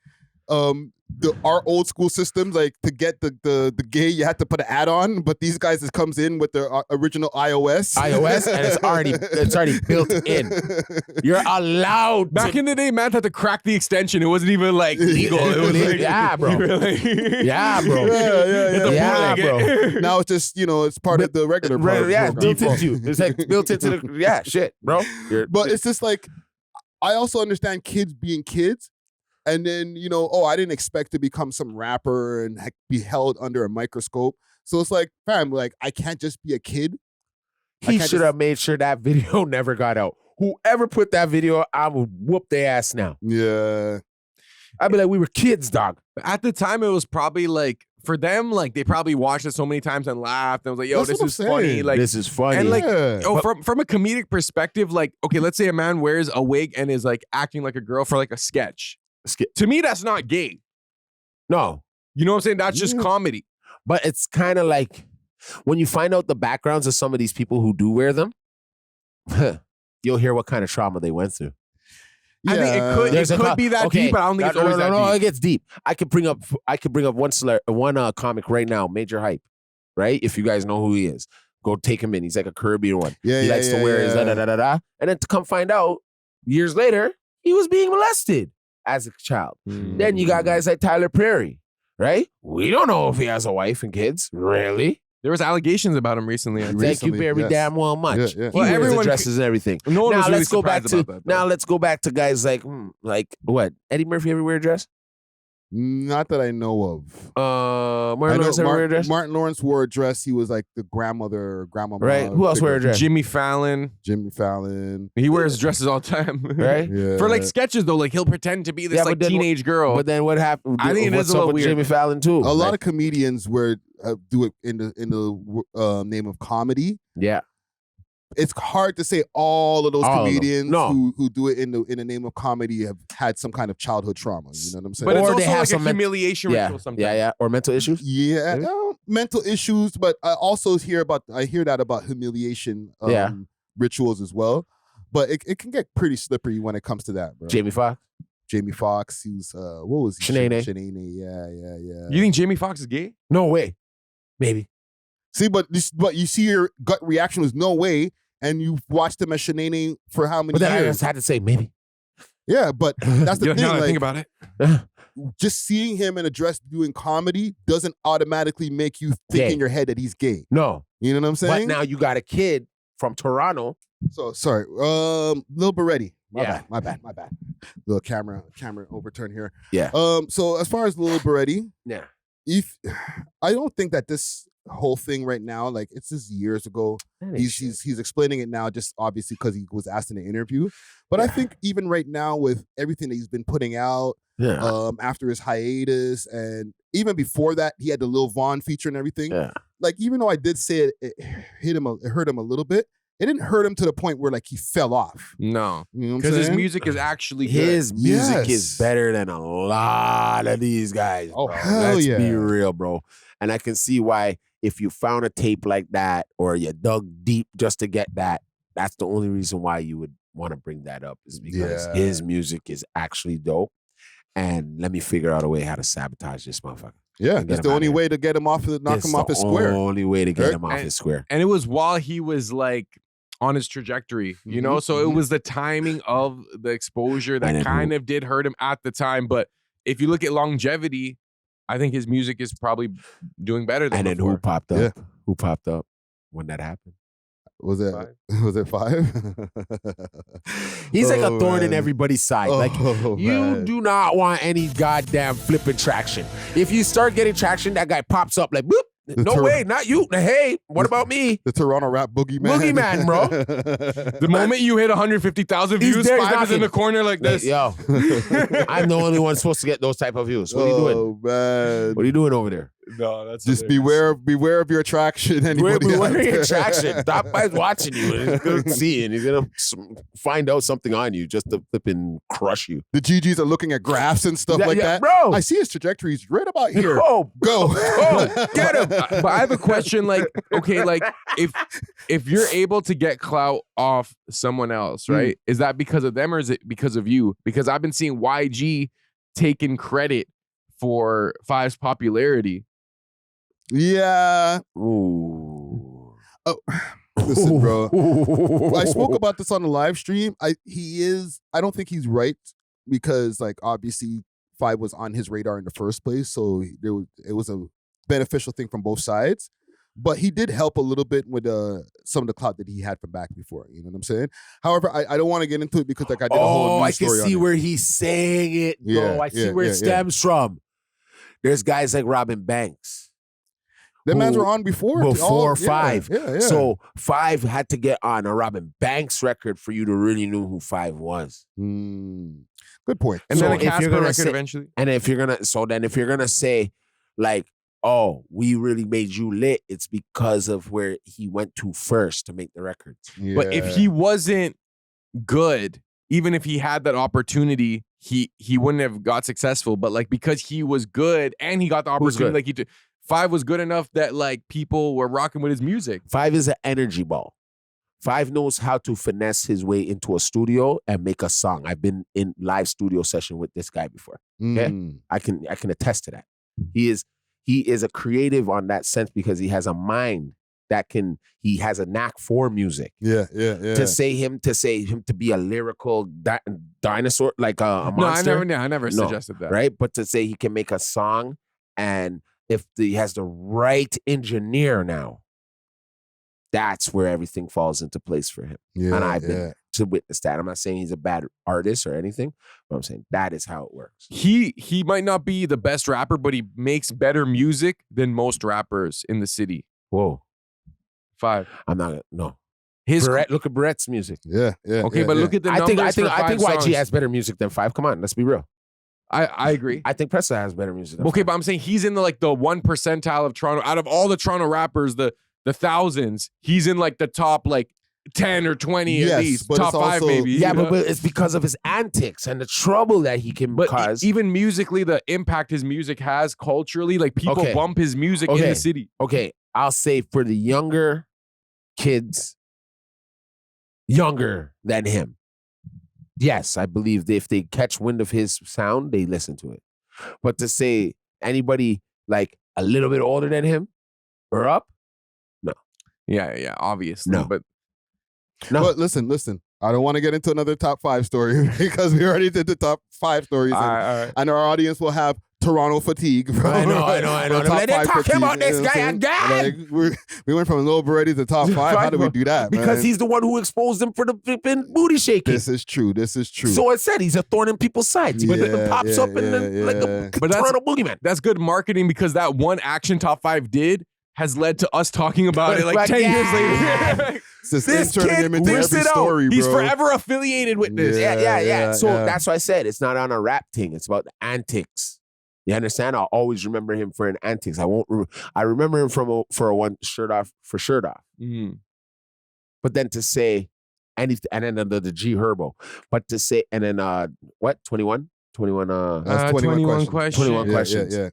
our old school systems, like to get the gay, you had to put an add-on, but these guys just comes in with the original iOS, and it's already built in. You're allowed. Back in the day, man had to crack the extension. It wasn't even like legal. It was like, yeah, bro. Yeah, bro. Yeah, bro. Now it's just it's part of the regular program. Yeah, built into you. It's like built into the shit, bro. But it's just like I also understand kids being kids. And then, I didn't expect to become some rapper and be held under a microscope. So it's like, fam, like, I can't just be a kid. He should have made sure that video never got out. Whoever put that video, I would whoop their ass now. Yeah. I'd be like, we were kids, dog. At the time, it was probably like, for them, like, they probably watched it so many times and laughed and was like, yo, this is funny. Like, this is funny. And like, from a comedic perspective, like, okay, let's say a man wears a wig and is like acting like a girl for like a sketch. To me, that's not gay. No. You know what I'm saying? That's just comedy. But it's kind of like when you find out the backgrounds of some of these people who do wear them, you'll hear what kind of trauma they went through. Yeah. I think it could be that deep, but I don't think it's always that deep. No, it gets deep. I could bring up one comic right now, Major Hype, right? If you guys know who he is, go take him in. He's like a Caribbean one. He likes to wear his da-da-da-da-da. And then to come find out, years later, he was being molested as a child. Then you got guys like Tyler Perry, right? We don't know if he has a wife and kids. Really? There was allegations about him recently. Thank you very damn well much. Yeah. Well, everyone dresses and everything. No one was really let's go back surprised to about that, let's go back to guys like what? Eddie Murphy ever wear a dress? Not that I know of. Martin Lawrence ever wear a dress? Martin Lawrence wore a dress. He was like the grandmother or grandmama. Right. Who else wear a dress? Jimmy Fallon. He wears dresses all the time. Right? Yeah. For like sketches though, like he'll pretend to be this like teenage girl. But then what happened? I think it is a little weird. Jimmy Fallon too. A lot of comedians do it in the name of comedy. Yeah. It's hard to say all of those comedians who do it in the name of comedy have had some kind of childhood trauma. You know what I'm saying? But it's or also they have like some a humiliation ritual sometimes. Yeah. Or mental issues. Yeah, mental issues. But I also hear that about humiliation rituals as well. But it can get pretty slippery when it comes to that, bro. Jamie Foxx. He was what was he? Shanae. Yeah. You think Jamie Foxx is gay? No way. Maybe. See, but you see your gut reaction was no way. And you watched him as Shanae for how many years? But then I years? just had to say maybe. Yeah, but that's the thing. Now like, I think about it. Just seeing him in a dress doing comedy doesn't automatically make you think in your head that he's gay. No. You know what I'm saying? But now you got a kid from Toronto. So, sorry. Lil Berete. My bad. Little camera overturn here. Yeah. So as far as Lil Berete, yeah. I don't think that this whole thing right now, like it's just years ago. He's explaining it now, just obviously because he was asked in an interview. But I think even right now with everything that he's been putting out, after his hiatus, and even before that, he had the Lil Vaughn feature and everything. Yeah. Like even though I did say it hurt him a little bit. It didn't hurt him to the point where like he fell off. No, you know because his music is actually good. His music is better than a lot of these guys. Oh, bro. hell Let's yeah. be real, bro. And I can see why if you found a tape like that or you dug deep just to get that, that's the only reason why you would want to bring that up is because his music is actually dope. And let me figure out a way how to sabotage this motherfucker. Yeah, it's the only way to get him off, knock him off his square. The only way to get him off his square. And it was while he was like on his trajectory, you know? So it was the timing of the exposure that kind of did hurt him at the time. But if you look at longevity, I think his music is probably doing better than before. And then who popped up? Yeah. Who popped up when that happened? Was it 5? He's like a thorn in everybody's side. Like you do not want any goddamn flipping traction. If you start getting traction, that guy pops up like boop. No way, not you. Hey, what about me? The Toronto rap boogeyman. Boogeyman, bro. The moment you hit 150,000 views, 5 is in the corner like this. Yo, I'm the only one supposed to get those type of views. What are you doing? Oh, man. What are you doing over there? No, that's just hilarious. beware of your attraction. Beware Anybody out of your there. attraction. Top 5's watching you. And he's going to see and he's going to find out something on you just to flip and crush you. The GGs are looking at graphs and stuff like that. Bro. I see his trajectory. He's right about here. Oh, Go. get him. But I have a question. Like, okay, like if you're able to get clout off someone else, right? Is that because of them or is it because of you? Because I've been seeing YG taking credit for 5's popularity. Yeah. Ooh. Oh, listen, bro. I spoke about this on the live stream. I don't think he's right because, like, obviously 5 was on his radar in the first place, so it was a beneficial thing from both sides. But he did help a little bit with some of the clout that he had from back before. You know what I'm saying? However, I don't want to get into it because, like, I did a whole news I story can see on where he's saying it. Yeah, I see where it stems from. There's guys like Robin Banks. Them mans were on before. Before 5. Yeah. So 5 had to get on a Robin Banks record for you to really know who 5 was. Good point. And So then a if you're Casper gonna record say- eventually. And if you're gonna say, like, oh, we really made you lit, it's because of where he went to first to make the records. But if he wasn't good, even if he had that opportunity, he wouldn't have got successful. But like because he was good and he got the Who's opportunity, good? like 5 was good enough that like people were rocking with his music. 5 is an energy ball. 5 knows how to finesse his way into a studio and make a song. I've been in live studio session with this guy before. Okay, I can attest to that. He is a creative on that sense because he has a mind he has a knack for music. Yeah. To say him to be a lyrical dinosaur, like a monster. I never suggested that. Right? But to say he can make a song and if he has the right engineer now, that's where everything falls into place for him. Yeah, and I've been to witness that. I'm not saying he's a bad artist or anything, but I'm saying that is how it works. He might not be the best rapper, but he makes better music than most rappers in the city. Whoa. 5. I'm not no. His Look at Berette's music. Yeah. Okay, but look at the numbers. I think for 5 YG songs. has better music than 5. Come on, let's be real. I agree. I think Pressa has better music than Okay, 5. but I'm saying he's in the 1 percentile of Toronto. Out of all the Toronto rappers, the thousands, he's in like the top 10 or 20 at least. but Top it's 5 also- maybe. Yeah, you know? but it's because of his antics and the trouble that he can But cause. even musically, the impact his music has culturally, people Okay. bump his music in the city. Okay, I'll say for the younger kids, younger than him, yes, I believe that if they catch wind of his sound, they listen to it. But to say anybody like a little bit older than him or up, no. Yeah, obviously. No. But No. But listen. I don't want to get into another top 5 story because we already did the top 5 stories. all right. And our audience will have Toronto fatigue. Bro. I know. Top They're 5 talking fatigue, about this you know what guy I'm again. saying? We went from Lil Berete to top 5. How do we do that, Because man? he's the one who exposed him for the flipping booty shaking. This is true. So I said he's a thorn in people's sides. But Yeah, it pops yeah, up and then like a But that's- Toronto boogeyman. That's good marketing because that one action top 5 did has led to us talking about it But 10 years yeah. later. It's just This turning kid him into Whips every it out. story, bro. He's forever affiliated with this. Yeah. So yeah. that's why I said it's not on a rap thing. It's about the antics. You understand? I'll always remember him for an antics. I remember him for a one shirt off. Mhm. But then to say, and then the G Herbo. But to say, and then 21? 21 That's 21 questions. 21 Yeah, questions. yeah.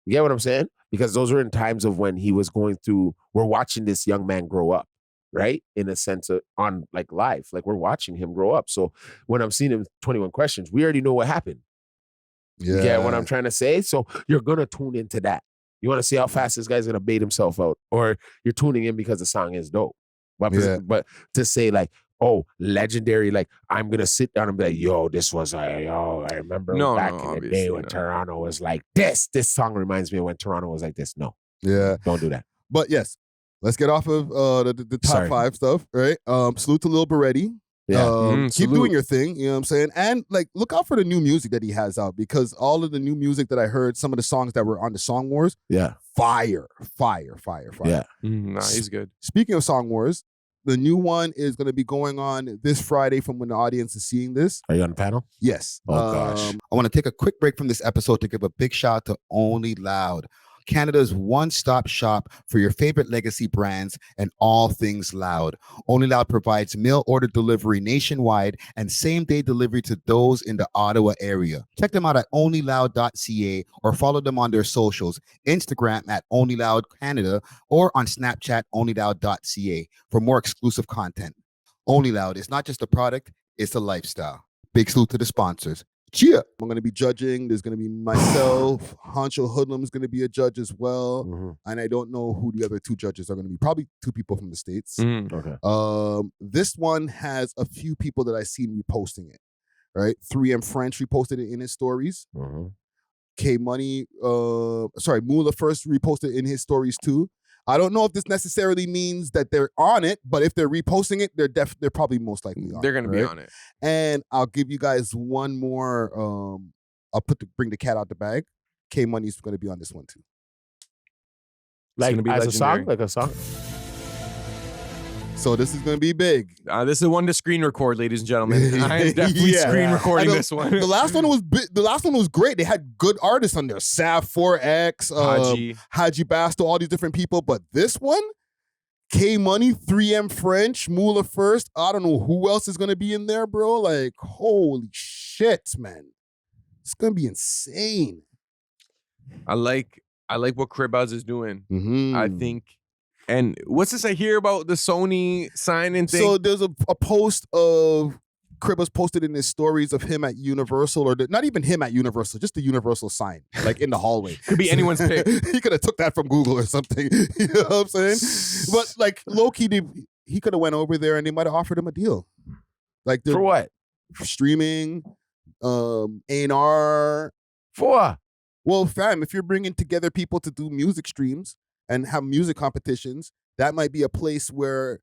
You get what I'm saying? Because those are in times of when he was going through, we're watching this young man grow up, right? In a sense of on like life, like we're watching him grow up. So when I'm seeing him 21 questions, we already know what happened. Yeah. You get what I'm trying to say? So you're going to tune into that. You want to see how fast this guy's going to bait himself out, or you're tuning in because the song is dope. But, Yeah. but to say like, oh, legendary, like I'm going to sit down and be like, yo, this was I remember back in the day obviously when not. Toronto was like this. This song reminds me of when Toronto was like this. No, Yeah. don't do that. But yes, let's get off of the top Sorry. 5 stuff, right? Salute to Lil Berete. Yeah. Keep salute. doing your thing, you know what I'm saying? And like look out for the new music that he has out because all of the new music that I heard, some of the songs that were on the Song Wars, Yeah. fire. Yeah. Nah, he's good. Speaking of Song Wars, the new one is going to be going on this Friday from when the audience is seeing this. Are you on the panel? Yes. Oh, gosh. I want to take a quick break from this episode to give a big shout out to Only Loud. Canada's one-stop shop for your favorite legacy brands and all things Loud. Only Loud provides mail order delivery nationwide and same-day delivery to those in the Ottawa area. Check them out at onlyloud.ca or follow them on their socials, Instagram at onlyloudcanada or on Snapchat onlyloud.ca for more exclusive content. Only Loud is not just a product, it's a lifestyle. Big salute to the sponsors. Cheer. I'm going to be judging. There's going to be myself. Honcho Hoodlum is going to be a judge as well. And I don't know who the other 2 judges are going to be. Probably 2 people from the States. Okay. This one has a few people that I've seen reposting it, right? 3M French reposted it in his stories. K Money, Moolah first reposted in his stories too. I don't know if this necessarily means that they're on it, but if they're reposting it, they're probably most likely on it. They're going to be on it. And I'll give you guys one more. I'll bring the cat out the bag. K Money's going to be on this one too. Like gonna be as legendary. a song, like a song. So this is going to be big. This is one to screen record, ladies and gentlemen. I am definitely screen recording this one. The last one was the last one was great. They had good artists on there. Sav 4X, Haji Basto, all these different people. But this one, K Money, 3M French, Moolah first. I don't know who else is going to be in there, bro. Like, holy shit, man. It's going to be insane. I like what Cribazz is doing. I think. And what's this I hear about the Sony signing thing? So there's a post of Cribazz posted in his stories of him at Universal, or not even him at Universal, just the Universal sign, like in the hallway. Could be anyone's pick. He could have took that from Google or something. You know what I'm saying? But like low-key, he could have went over there and they might have offered him a deal. Like For what? Streaming, A&R. For what? Well, fam, if you're bringing together people to do music streams and have music competitions, that might be a place where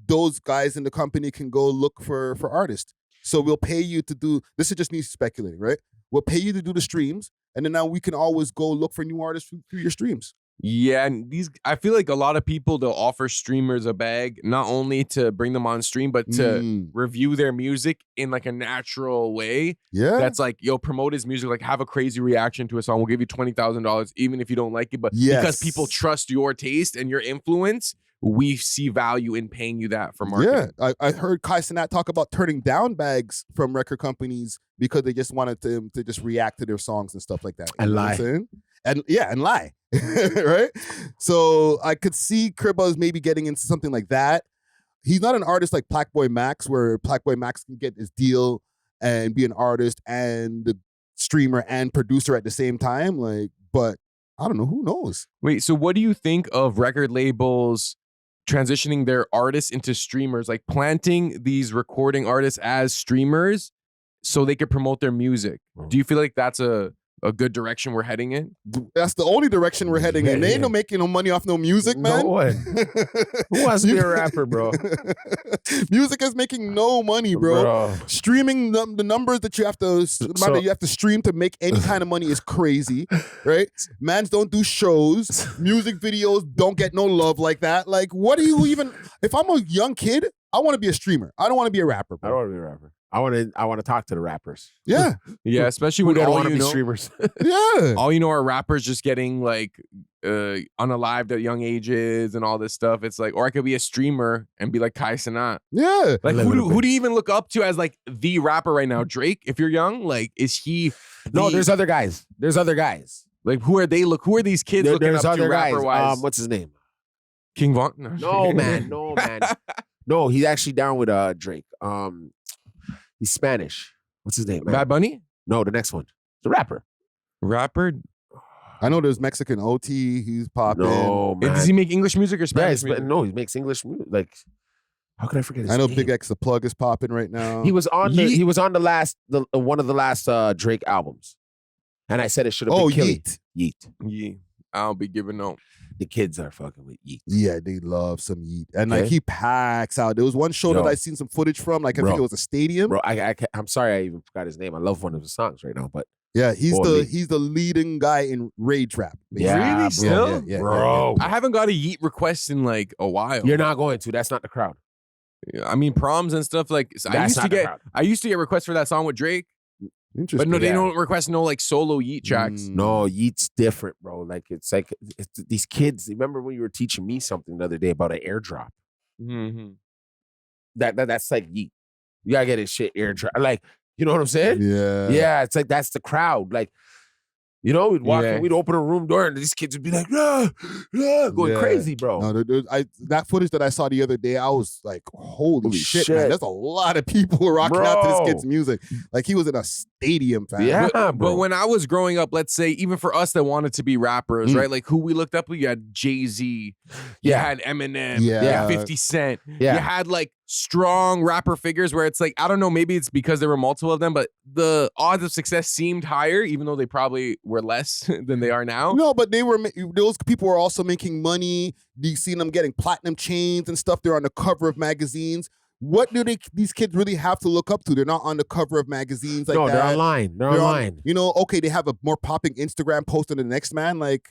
those guys in the company can go look for artists. So we'll pay you to do, this is just me speculating, right? We'll pay you to do the streams, and then now we can always go look for new artists through your streams. Yeah, and I feel like a lot of people, they'll offer streamers a bag, not only to bring them on stream, but to review their music in like a natural way. Yeah. That's like, yo, promote his music, like have a crazy reaction to a song. We'll give you $20,000 even if you don't like it. But because people trust your taste and your influence, we see value in paying you that for marketing. Yeah, I heard Kai Cenat talk about turning down bags from record companies because they just wanted them to just react to their songs and stuff like that. And lie. And lie. Right? So I could see Cribazz maybe getting into something like that. He's not an artist like Blackboy Max, where Blackboy Max can get his deal and be an artist and the streamer and producer at the same time. Like, but I don't know. Who knows? Wait, so what do you think of record labels transitioning their artists into streamers, like planting these recording artists as streamers so they could promote their music? Do you feel like that's a good direction we're heading in? That's the only direction we're heading in. They ain't no making no money off no music, man. No way. Who wants to be a rapper, bro? Music is making no money, bro. Streaming the numbers that you have to stream to make any kind of money is crazy, right? Mans don't do shows. Music videos don't get no love like that. Like, what do you even? If I'm a young kid, I want to be a streamer. I don't want to be a rapper, bro. I don't want to be a rapper. I want to talk to the rappers. Yeah. Yeah, especially when all you know, streamers. Yeah. All you know are rappers just getting like unalived at young ages and all this stuff. It's like, or I could be a streamer and be like Kai Cenat. Yeah. Like who do you even look up to as like the rapper right now? Drake, if you're young, like is he No, there's other guys. There's other guys. Like who are these kids looking up to rapper wise? What's his name? King Von? No, man. No, he's actually down with Drake. He's Spanish. What's his name, man? Bad Bunny? No, the next one. The rapper. I know there's Mexican OT. He's popping. No, man. Does he make English music or Spanish music? No, he makes English music. Like, how could I forget his name? I know Big X the Plug is popping right now. He was on one of the last Drake albums. And I said it should have been Killy. Yeet. Yeah. I'll be giving no. The kids are fucking with Yeet. Yeah, they love some Yeet. And like he packs out. There was one show that I seen some footage from. Like I think it was a stadium. Bro, I'm sorry I even forgot his name. I love one of his songs right now, but yeah, he's the leading guy in rage rap. Yeah, really? Still? Yeah, bro. I haven't got a Yeet request in like a while. You're not going to. That's not the crowd. I mean, proms and stuff like I used to get requests for that song with Drake. Interesting. But no, they don't request no like solo Yeet tracks. No, Yeet's different, bro. Like it's these kids. Remember when you were teaching me something the other day about an airdrop? Mm-hmm. That's like Yeet. You gotta get his shit airdrop. Like, you know what I'm saying? Yeah. Yeah, it's like that's the crowd. Like, you know, we'd walk in, we'd open a room door, and these kids would be like, going crazy, bro. No, that footage that I saw the other day, I was like, holy shit, man. There's a lot of people rocking out to this kid's music. Like he was in a stadium, fam. Yeah, but when I was growing up, let's say, even for us that wanted to be rappers, right? Like who we looked up to, you had Jay-Z, you had Eminem, you had 50 Cent. You had like strong rapper figures where it's like, I don't know, maybe it's because there were multiple of them, but the odds of success seemed higher, even though they probably were less than they are now. No, but those people were also making money. You see them getting platinum chains and stuff. They're on the cover of magazines. What do these kids really have to look up to? They're not on the cover of magazines like that. No, they're online. They're online. You know, okay, they have a more popping Instagram post than the next man. Like,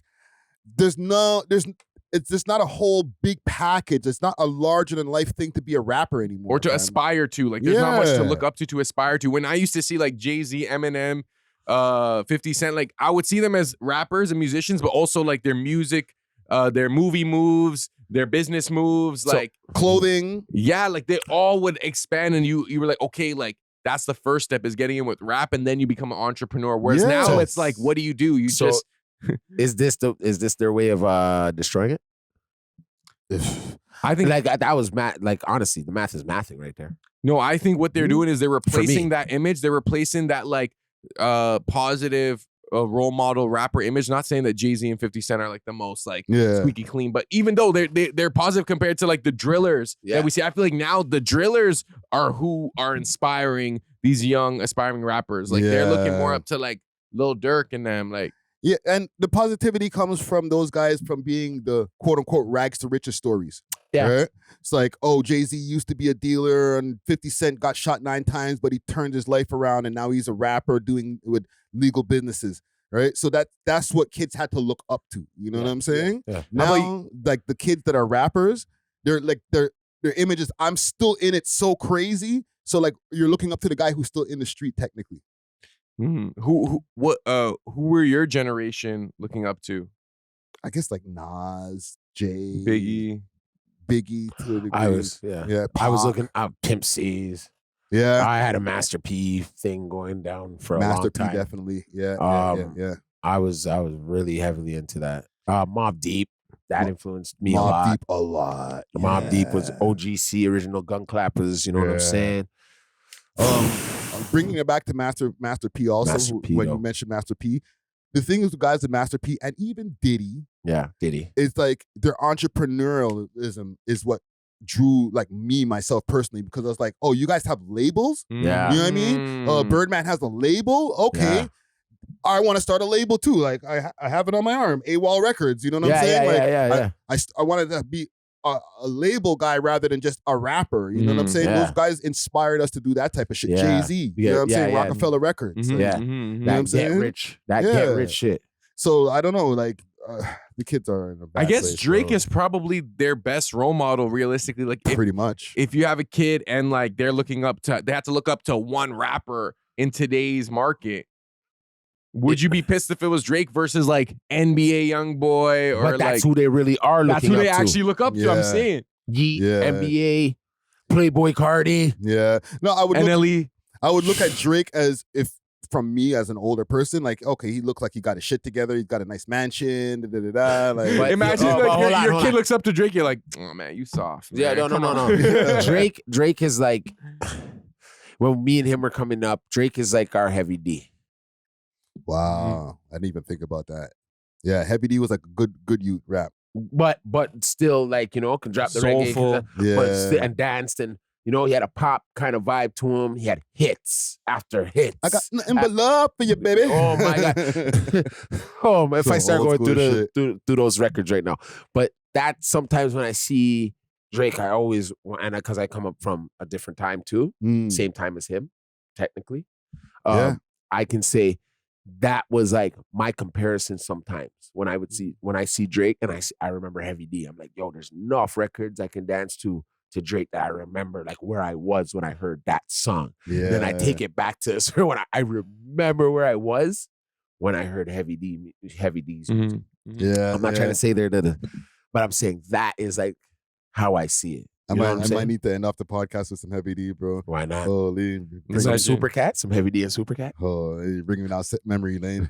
it's just not a whole big package. It's not a larger than life thing to be a rapper anymore. Or to aspire to. Like, there's not much to look up to aspire to. When I used to see like Jay-Z, Eminem, 50 Cent, like I would see them as rappers and musicians, but also like their music, their movie moves, their business moves, like clothing. Yeah, like they all would expand, and you were like, okay, like that's the first step is getting in with rap, and then you become an entrepreneur. Whereas now it's like, what do? You just is this their way of destroying it? I think like that was math. Like honestly, the math is mathing right there. No, I think what they're doing is they're replacing that image. They're replacing that like positive role model rapper image. Not saying that Jay-Z and 50 Cent are like the most like squeaky clean, but even though they're positive compared to like the drillers that we see, I feel like now the drillers are who are inspiring these young aspiring rappers. Like they're looking more up to like Lil Durk and them. Like yeah, and the positivity comes from those guys from being the quote unquote rags to riches stories. Yeah. Right? It's like, oh, Jay-Z used to be a dealer and 50 Cent got shot 9 times, but he turned his life around and now he's a rapper doing with legal businesses. Right. So that's what kids had to look up to. You know what I'm saying? Yeah. Now, like the kids that are rappers, they're like their image is, I'm still in it so crazy. So like you're looking up to the guy who's still in the street technically. Who were your generation looking up to? I guess like Nas, Jay, Biggie to a degree. I was I was looking up Pimp C's. Yeah, I had a Master P thing going down for a Master long time. P definitely. Yeah. I was really heavily into that. Mobb Deep, that influenced me a lot. Mobb Deep a lot. Yeah. Mobb Deep was OGC, original gun clappers. You know what I'm saying? Bringing it back to Master P also, Master P, when you mentioned Master P, the thing is, the guys with Master P and even Diddy, it's like their entrepreneurialism is what drew like myself personally, because I was like, oh, you guys have labels? Yeah. You know what I mean? Birdman has a label? Okay. Yeah. I want to start a label too. Like I have it on my arm, A.W.O.L Records. You know what I'm saying? I wanted to be a label guy rather than just a rapper. You know what I'm saying? Those guys inspired us to do that type of shit. Jay-Z, you know what I'm saying? Rockefeller Records. You know what I'm saying? That get rich shit. So I don't know, like the kids are in a bad I guess place, Drake bro. is probably their best role model, realistically. Like pretty much. If you have a kid and like they have to look up to one rapper in today's market, would you be pissed if it was Drake versus like NBA YoungBoy or but that's who they really are looking up to. That's who they actually look up to, I'm saying. Yeet, NBA, Playboy Cardi. Yeah. No, I would NLE. I would look at Drake as if from me as an older person, like, okay, he looks like he got his shit together. He's got a nice mansion. Like, imagine your kid looks up to Drake. You're like, oh man, you soft. Man. Yeah, no. Drake is like, when me and him were coming up, Drake is like our Heavy D. Wow, I didn't even think about that. Yeah, Heavy D was like a good youth rap, but still like, you know, can drop the soulful, reggae, and danced, and you know, he had a pop kind of vibe to him. He had hits after hits. I got nothing but love for you, baby. Oh my god. Oh man, if I start going through those records right now, but that sometimes when I see Drake, I always, and because I come up from a different time too, same time as him, technically. I can say that was like my comparison sometimes when I see Drake and I remember Heavy D. I'm like, yo, there's enough records I can dance to to Drake that I remember like where I was when I heard that song. Yeah. Then I take it back to so when I remember where I was when I heard Heavy D's music. Yeah. I'm not trying to say but I'm saying that is like how I see it. I might need to end off the podcast with some Heavy D, bro. Why not? Holy. Some Super Cat, some Heavy D and Super Cat. Oh, you're bringing me down memory lane.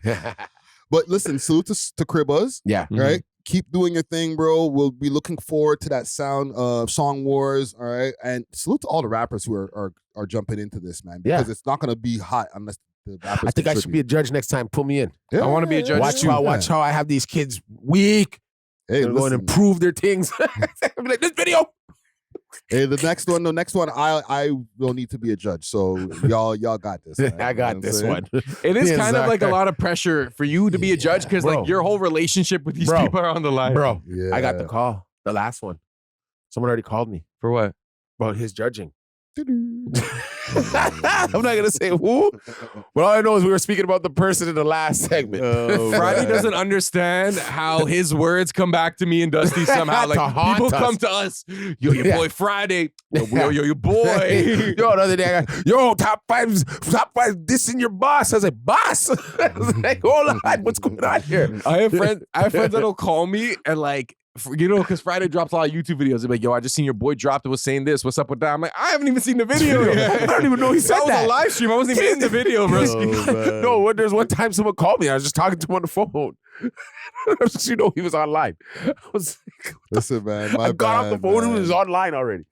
But listen, salute to Cribazz. Yeah. Right? Keep doing your thing, bro. We'll be looking forward to that Song Wars, all right? And salute to all the rappers who are jumping into this, man, because it's not going to be hot unless the rappers I think I should be a judge next time. Pull me in. Yeah, I want to be a judge. Watch how I have these kids weak. Hey, they're going to improve their things. I'm like, this video. Hey, the next one, I will need to be a judge. So y'all got this. Man. I got this one. It is kind of like a lot of pressure for you to be a judge because like your whole relationship with these people are on the line. Bro, I got the call. The last one. Someone already called me. For what? About his judging. I'm not gonna say who, but all I know is we were speaking about the person in the last segment. Friday doesn't understand how his words come back to me and Dusty somehow. Like people come to us, yo, your boy Friday, yo, your boy. Yo, the other day, top five, dissing your boss. I was like, boss. I was like, hold on, what's going on here? I have friends that'll call me and like, because Friday drops a lot of YouTube videos. They're like, yo, I just seen your boy dropped it, was saying this. What's up with that? I'm like, I haven't even seen the video yet. I don't even know he said that. That was a live stream. I wasn't even in the video, bro. No, there's one time someone called me. I was just talking to him on the phone. He was online. I was like, listen, man. I got off the phone. He was online already.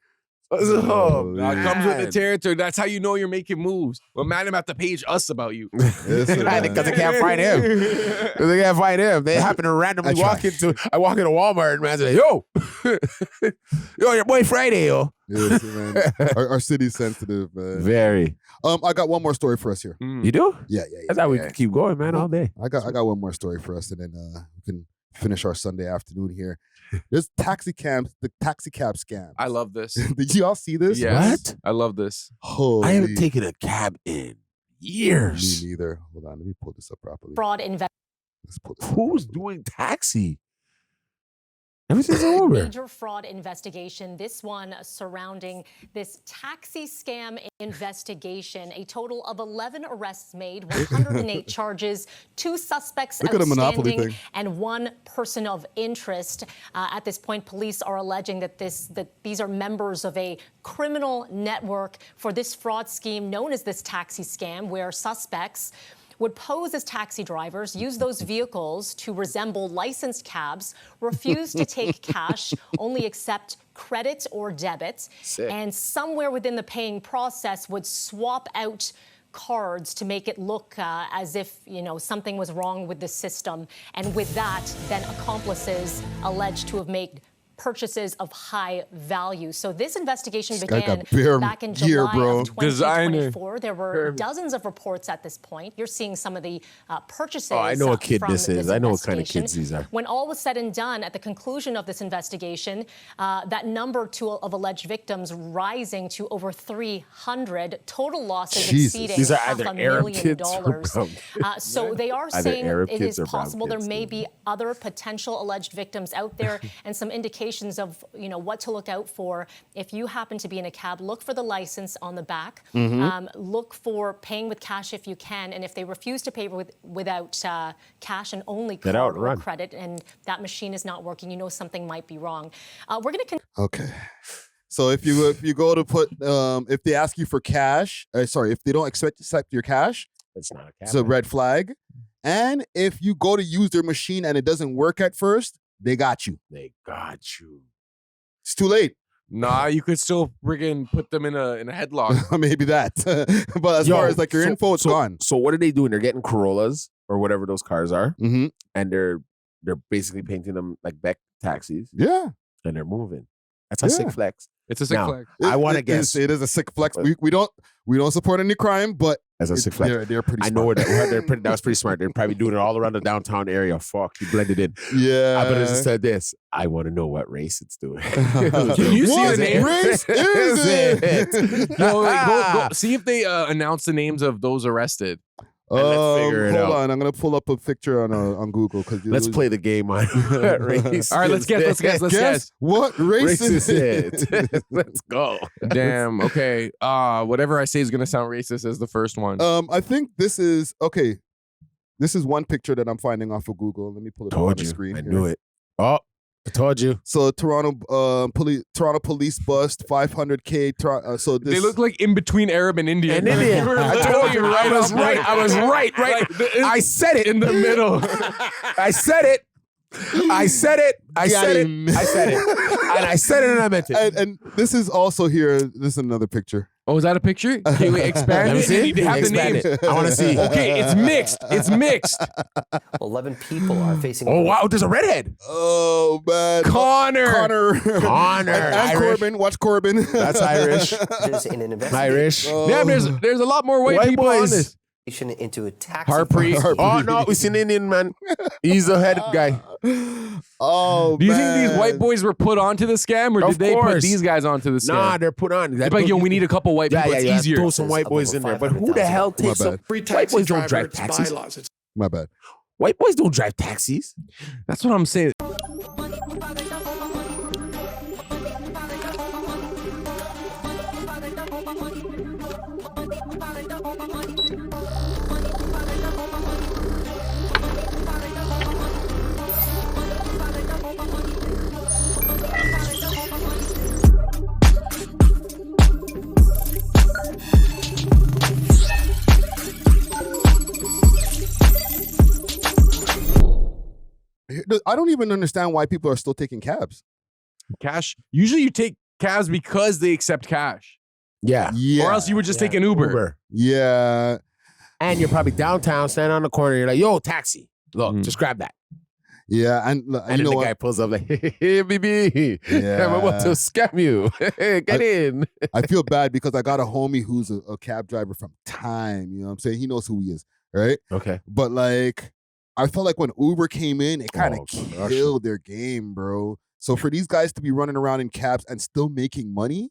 It comes with the territory. That's how you know you're making moves. Well, man, I'm have to page us about you. Because they can't find him. They can't find him. They happen to randomly walk into Walmart and man's like, yo, your boy Friday, yo. Yes, man. Our city's sensitive, man. Very. I got one more story for us here. You do? Yeah. I thought we could keep going, man, all day. I got one more story for us, and then we can finish our Sunday afternoon here. There's the taxi cab scam. I love this. Did y'all see this? Yes. What? I love this. I haven't taken a cab in years. Me neither. Hold on, let me pull this up properly. Fraud Who's doing taxi? Everything's over. Major fraud investigation. This one surrounding this taxi scam investigation. A total of 11 arrests made, 108 charges, 2 suspects outstanding, and 1 person of interest. At this point, police are alleging that these are members of a criminal network for this fraud scheme known as this taxi scam, where suspects would pose as taxi drivers, use those vehicles to resemble licensed cabs, refuse to take cash, only accept credit or debit, and somewhere within the paying process would swap out cards to make it look as if, something was wrong with the system. And with that, then accomplices alleged to have made purchases of high value. So this investigation began back in July of 2024. There were dozens of reports at this point. You're seeing some of the purchases. Oh, I know what kid this is. I know what kind of investigation. kids these are. When all was said and done, at the conclusion of this investigation, that number of alleged victims rising to over 300, total losses exceeding these are half either $1 Arab million. kids or brown. So they are Either saying Arab it kids is or brown possible there kids. may be other potential alleged victims out there, and some indications of what to look out for. If you happen to be in a cab, look for the license on the back. Look for paying with cash if you can, and if they refuse to pay without cash and only card or credit, and that machine is not working, something might be wrong. We're going to Okay. So if you go to put if they ask you for cash, if they don't accept your cash, it's not a cab. It's a red flag. And if you go to use their machine and it doesn't work at first, they got you. They got you. It's too late. Nah, you could still friggin' put them in a headlock. Maybe that. But as far as like your info, it's gone. So what are they doing? They're getting Corollas or whatever those cars are, and they're basically painting them like Beck taxis. Yeah, and they're moving. That's a sick flex. It's a sick flex. I want to guess it is a sick flex. We don't support any crime, but as a sick flex, they're pretty. I know that was pretty smart. They're probably doing it all around the downtown area. Fuck, you blended in. Yeah, but as I said this, I want to know what race it's doing. Can you see what race is it? Yo, go see if they announce the names of those arrested. let's figure it out. Hold on, I'm gonna pull up a picture on Google because let's play the game on race. All right, let's guess. What race is it? Let's go. Damn. Okay. Whatever I say is gonna sound racist as the first one. I think this is okay. This is one picture that I'm finding off of Google. Let me pull it up on the screen. I knew it. Oh, I told you. So Toronto police bust 500K. So this, they look like in between Arab and Indian. I told you. I was right. Right. I said it in the middle. I said it. I said it. And I said it and I meant it. And this is also here. This is another picture. Oh, is that a picture? Can we expand it? They have the names. I want to see. Okay, it's mixed. It's mixed. 11 people are facing. Oh, wow. There's a redhead. Oh, man. Connor. And Corbin. Watch Corbin. That's Irish. In an investigation Irish. Yeah, there's a lot more white people boys. on this. Into a taxi. Harpreet. Oh, no. We seen Indian, man. He's the head guy. Oh, do you think these white boys were put onto the scam, or did they put these guys onto the scam? Nah, they're put on. They're like, yo, we need a couple white people. It's easier. Throw some white boys in there. But who the hell takes some? White boys don't drive taxis. My bad. White boys don't drive taxis. That's what I'm saying. I don't even understand why people are still taking cabs. Cash. Usually you take cabs because they accept cash. Yeah. Or else you would just take an Uber. Yeah. And you're probably downtown, standing on the corner. You're like, yo, taxi. Look, just grab that. Yeah. And then the guy pulls up like, hey, baby. I'm about to scam you. Get in. I feel bad because I got a homie who's a cab driver from time. You know what I'm saying? He knows who he is. Right? Okay. But like, I felt like when Uber came in, it kind of killed their game, bro. So for these guys to be running around in cabs and still making money?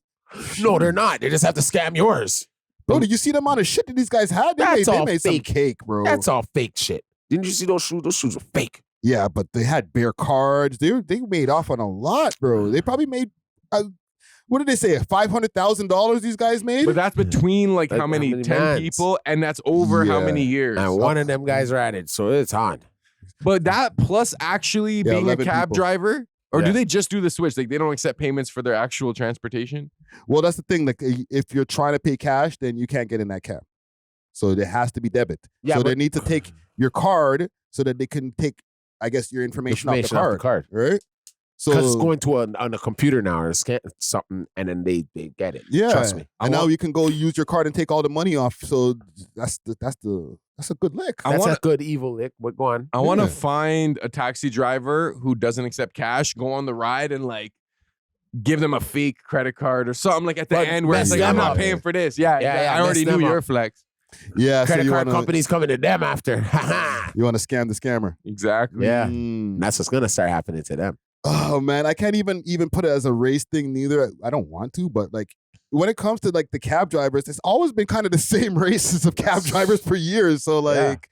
No, they're not. They just have to scam yours. Bro, did you see the amount of shit that these guys had? They made some cake, bro. That's all fake shit. Didn't you see those shoes? Those shoes were fake. Yeah, but they had bare cards. They made off on a lot, bro. They probably made, what did they say, $500,000 these guys made? But that's between like how many 10 people, and that's over how many years. And one of them guys are at it, so it's on. But that plus actually being a cab driver, or do they just do the switch? Like they don't accept payments for their actual transportation? Well, that's the thing. Like if you're trying to pay cash, then you can't get in that cab. So there has to be debit. Yeah, so they need to take your card so that they can take, I guess, your information off the card. Right? So because it's going to on a computer now or scan something, and then they get it. Yeah, trust me. And now you can go use your card and take all the money off. So that's a good lick. That's a good evil lick. But go on. I want to find a taxi driver who doesn't accept cash, go on the ride, and like give them a fake credit card or something like at the end where it's like, I'm not paying for this. Yeah, I already knew your flex. Yeah, credit card companies coming to them after. You want to scam the scammer? Exactly. Yeah, that's what's gonna start happening to them. Oh man, I can't even put it as a race thing neither. I don't want to, but like when it comes to like the cab drivers, it's always been kind of the same races of cab drivers for years. So like,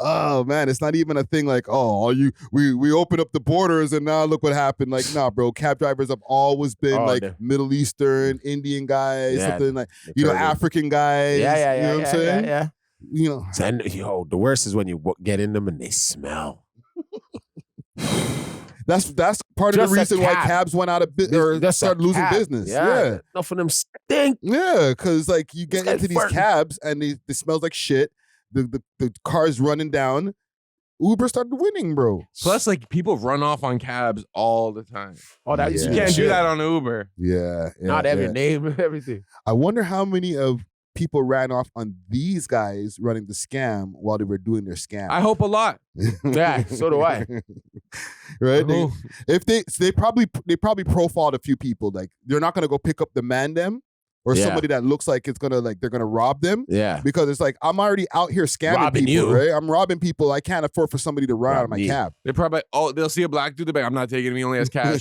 oh man, it's not even a thing like, oh, we opened up the borders and now look what happened. Like, nah, bro, cab drivers have always been Middle Eastern, Indian guys, something like African guys. You know what I'm saying? Yeah. You know, and the worst is when you get in them and they smell. That's part of the reason why cabs went out of business or started losing business. Yeah. Enough of them stink. Yeah, because like you get into these cabs and they smells like shit. The car's running down. Uber started winning, bro. Plus, like people run off on cabs all the time. Oh, that you can't do that on Uber. Yeah, not every name, everything. I wonder how many of people ran off on these guys running the scam while they were doing their scam. I hope a lot. Yeah, so do I. Right? They probably profiled a few people. Like they're not gonna go pick up the man them or somebody that looks like it's gonna they're gonna rob them. Yeah. Because it's like I'm already out here scamming robbing people, you. Right? I'm robbing people. I can't afford for somebody to run out of my cab. They probably they'll see a black dude, they'll be like, I'm not taking him, he only has cash.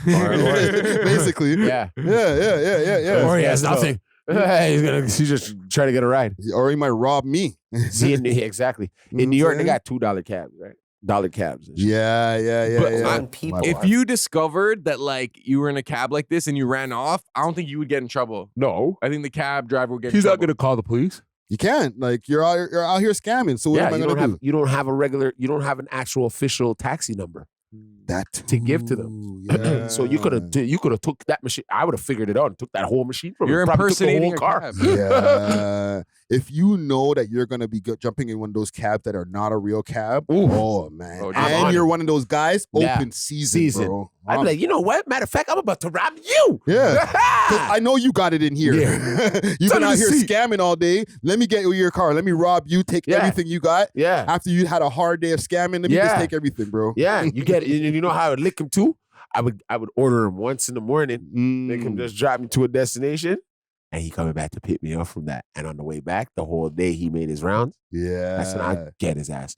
Basically. Yeah. Yeah. Or he has nothing. He's just trying to get a ride. Or he might rob me. See, exactly. In New York, they got $2 cabs, right? Dollar cabs. Yeah. People if you discovered that like you were in a cab like this and you ran off, I don't think you would get in trouble. No. I think the cab driver would get in He's trouble. not going to call the police. You can't. Like, you're out here scamming. So what am I going to do? You don't have an actual official taxi number. That to give to them. Yeah. So you could have took that machine. I would have figured it out and took that whole machine from You're him. Probably took the impersonating whole a car. cab. Yeah. If you know that you're gonna be jumping in one of those cabs that are not a real cab, oh man, and you're one of those guys, open season, bro. I'd be like, you know what? Matter of fact, I'm about to rob you. Yeah, 'cause I know you got it in here. Yeah. You've been out here scamming all day. Let me get you your car. Let me rob you. Take everything you got. Yeah. After you had a hard day of scamming, let me just take everything, bro. Yeah, you get it. And you know how I would lick him too? I would order him once in the morning, make him just drop me to a destination, and he coming back to pick me up from that. And on the way back, the whole day he made his rounds. Yeah. That's when I get his ass.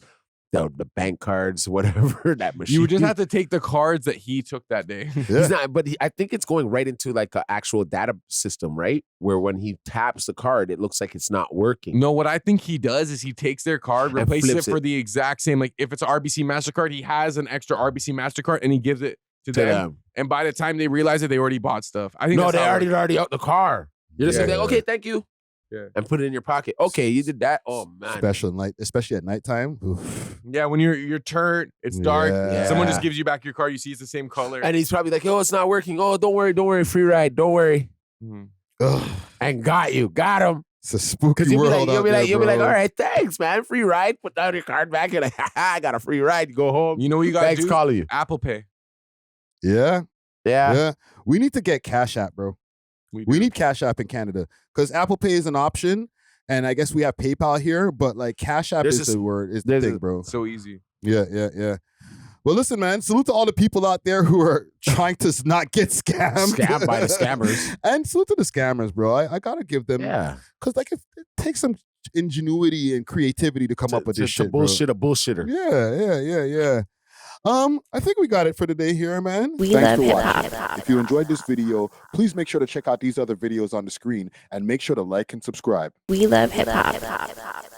The bank cards, whatever, that machine. You would just have to take the cards that he took that day. He's not, but I think it's going right into like an actual data system, right? Where when he taps the card, it looks like it's not working. No, what I think he does is he takes their card, And replaces it flips for it. the exact same. Like if it's an RBC MasterCard, he has an extra RBC MasterCard and he gives it to them. And by the time they realize it, they already bought stuff. I think No, that's they how it already out the car. You're just like, Yeah. okay, thank you. Yeah. And put it in your pocket. Okay, you did that. Oh man. Especially at nighttime. Oof. Yeah, when your turn, it's dark. Yeah. Someone just gives you back your car. You see it's the same color. And he's probably like, oh, it's not working. Oh, don't worry, free ride. Don't worry. Ugh. And got him. It's a spooky You'll be world like, out there, you'll be like, bro. all right, thanks, man. Free ride. Put down your card back. You're like, I got a free ride. You go home. You know what you got to Thanks do? calling you. Apple Pay. Yeah. Yeah. We need to get Cash App, bro. We need Cash App in Canada because Apple Pay is an option, and I guess we have PayPal here, but like Cash App is the thing, bro. So easy. Yeah. Well, listen, man. Salute to all the people out there who are trying to not get scammed. Scammed by the scammers. And salute to the scammers, bro. I gotta give them, because like it takes some ingenuity and creativity to come up with this shit, a bullshitter. Yeah. I think we got it for today here, man. Thanks for watching. If you enjoyed this video, please make sure to check out these other videos on the screen and make sure to like and subscribe. We love hip hop.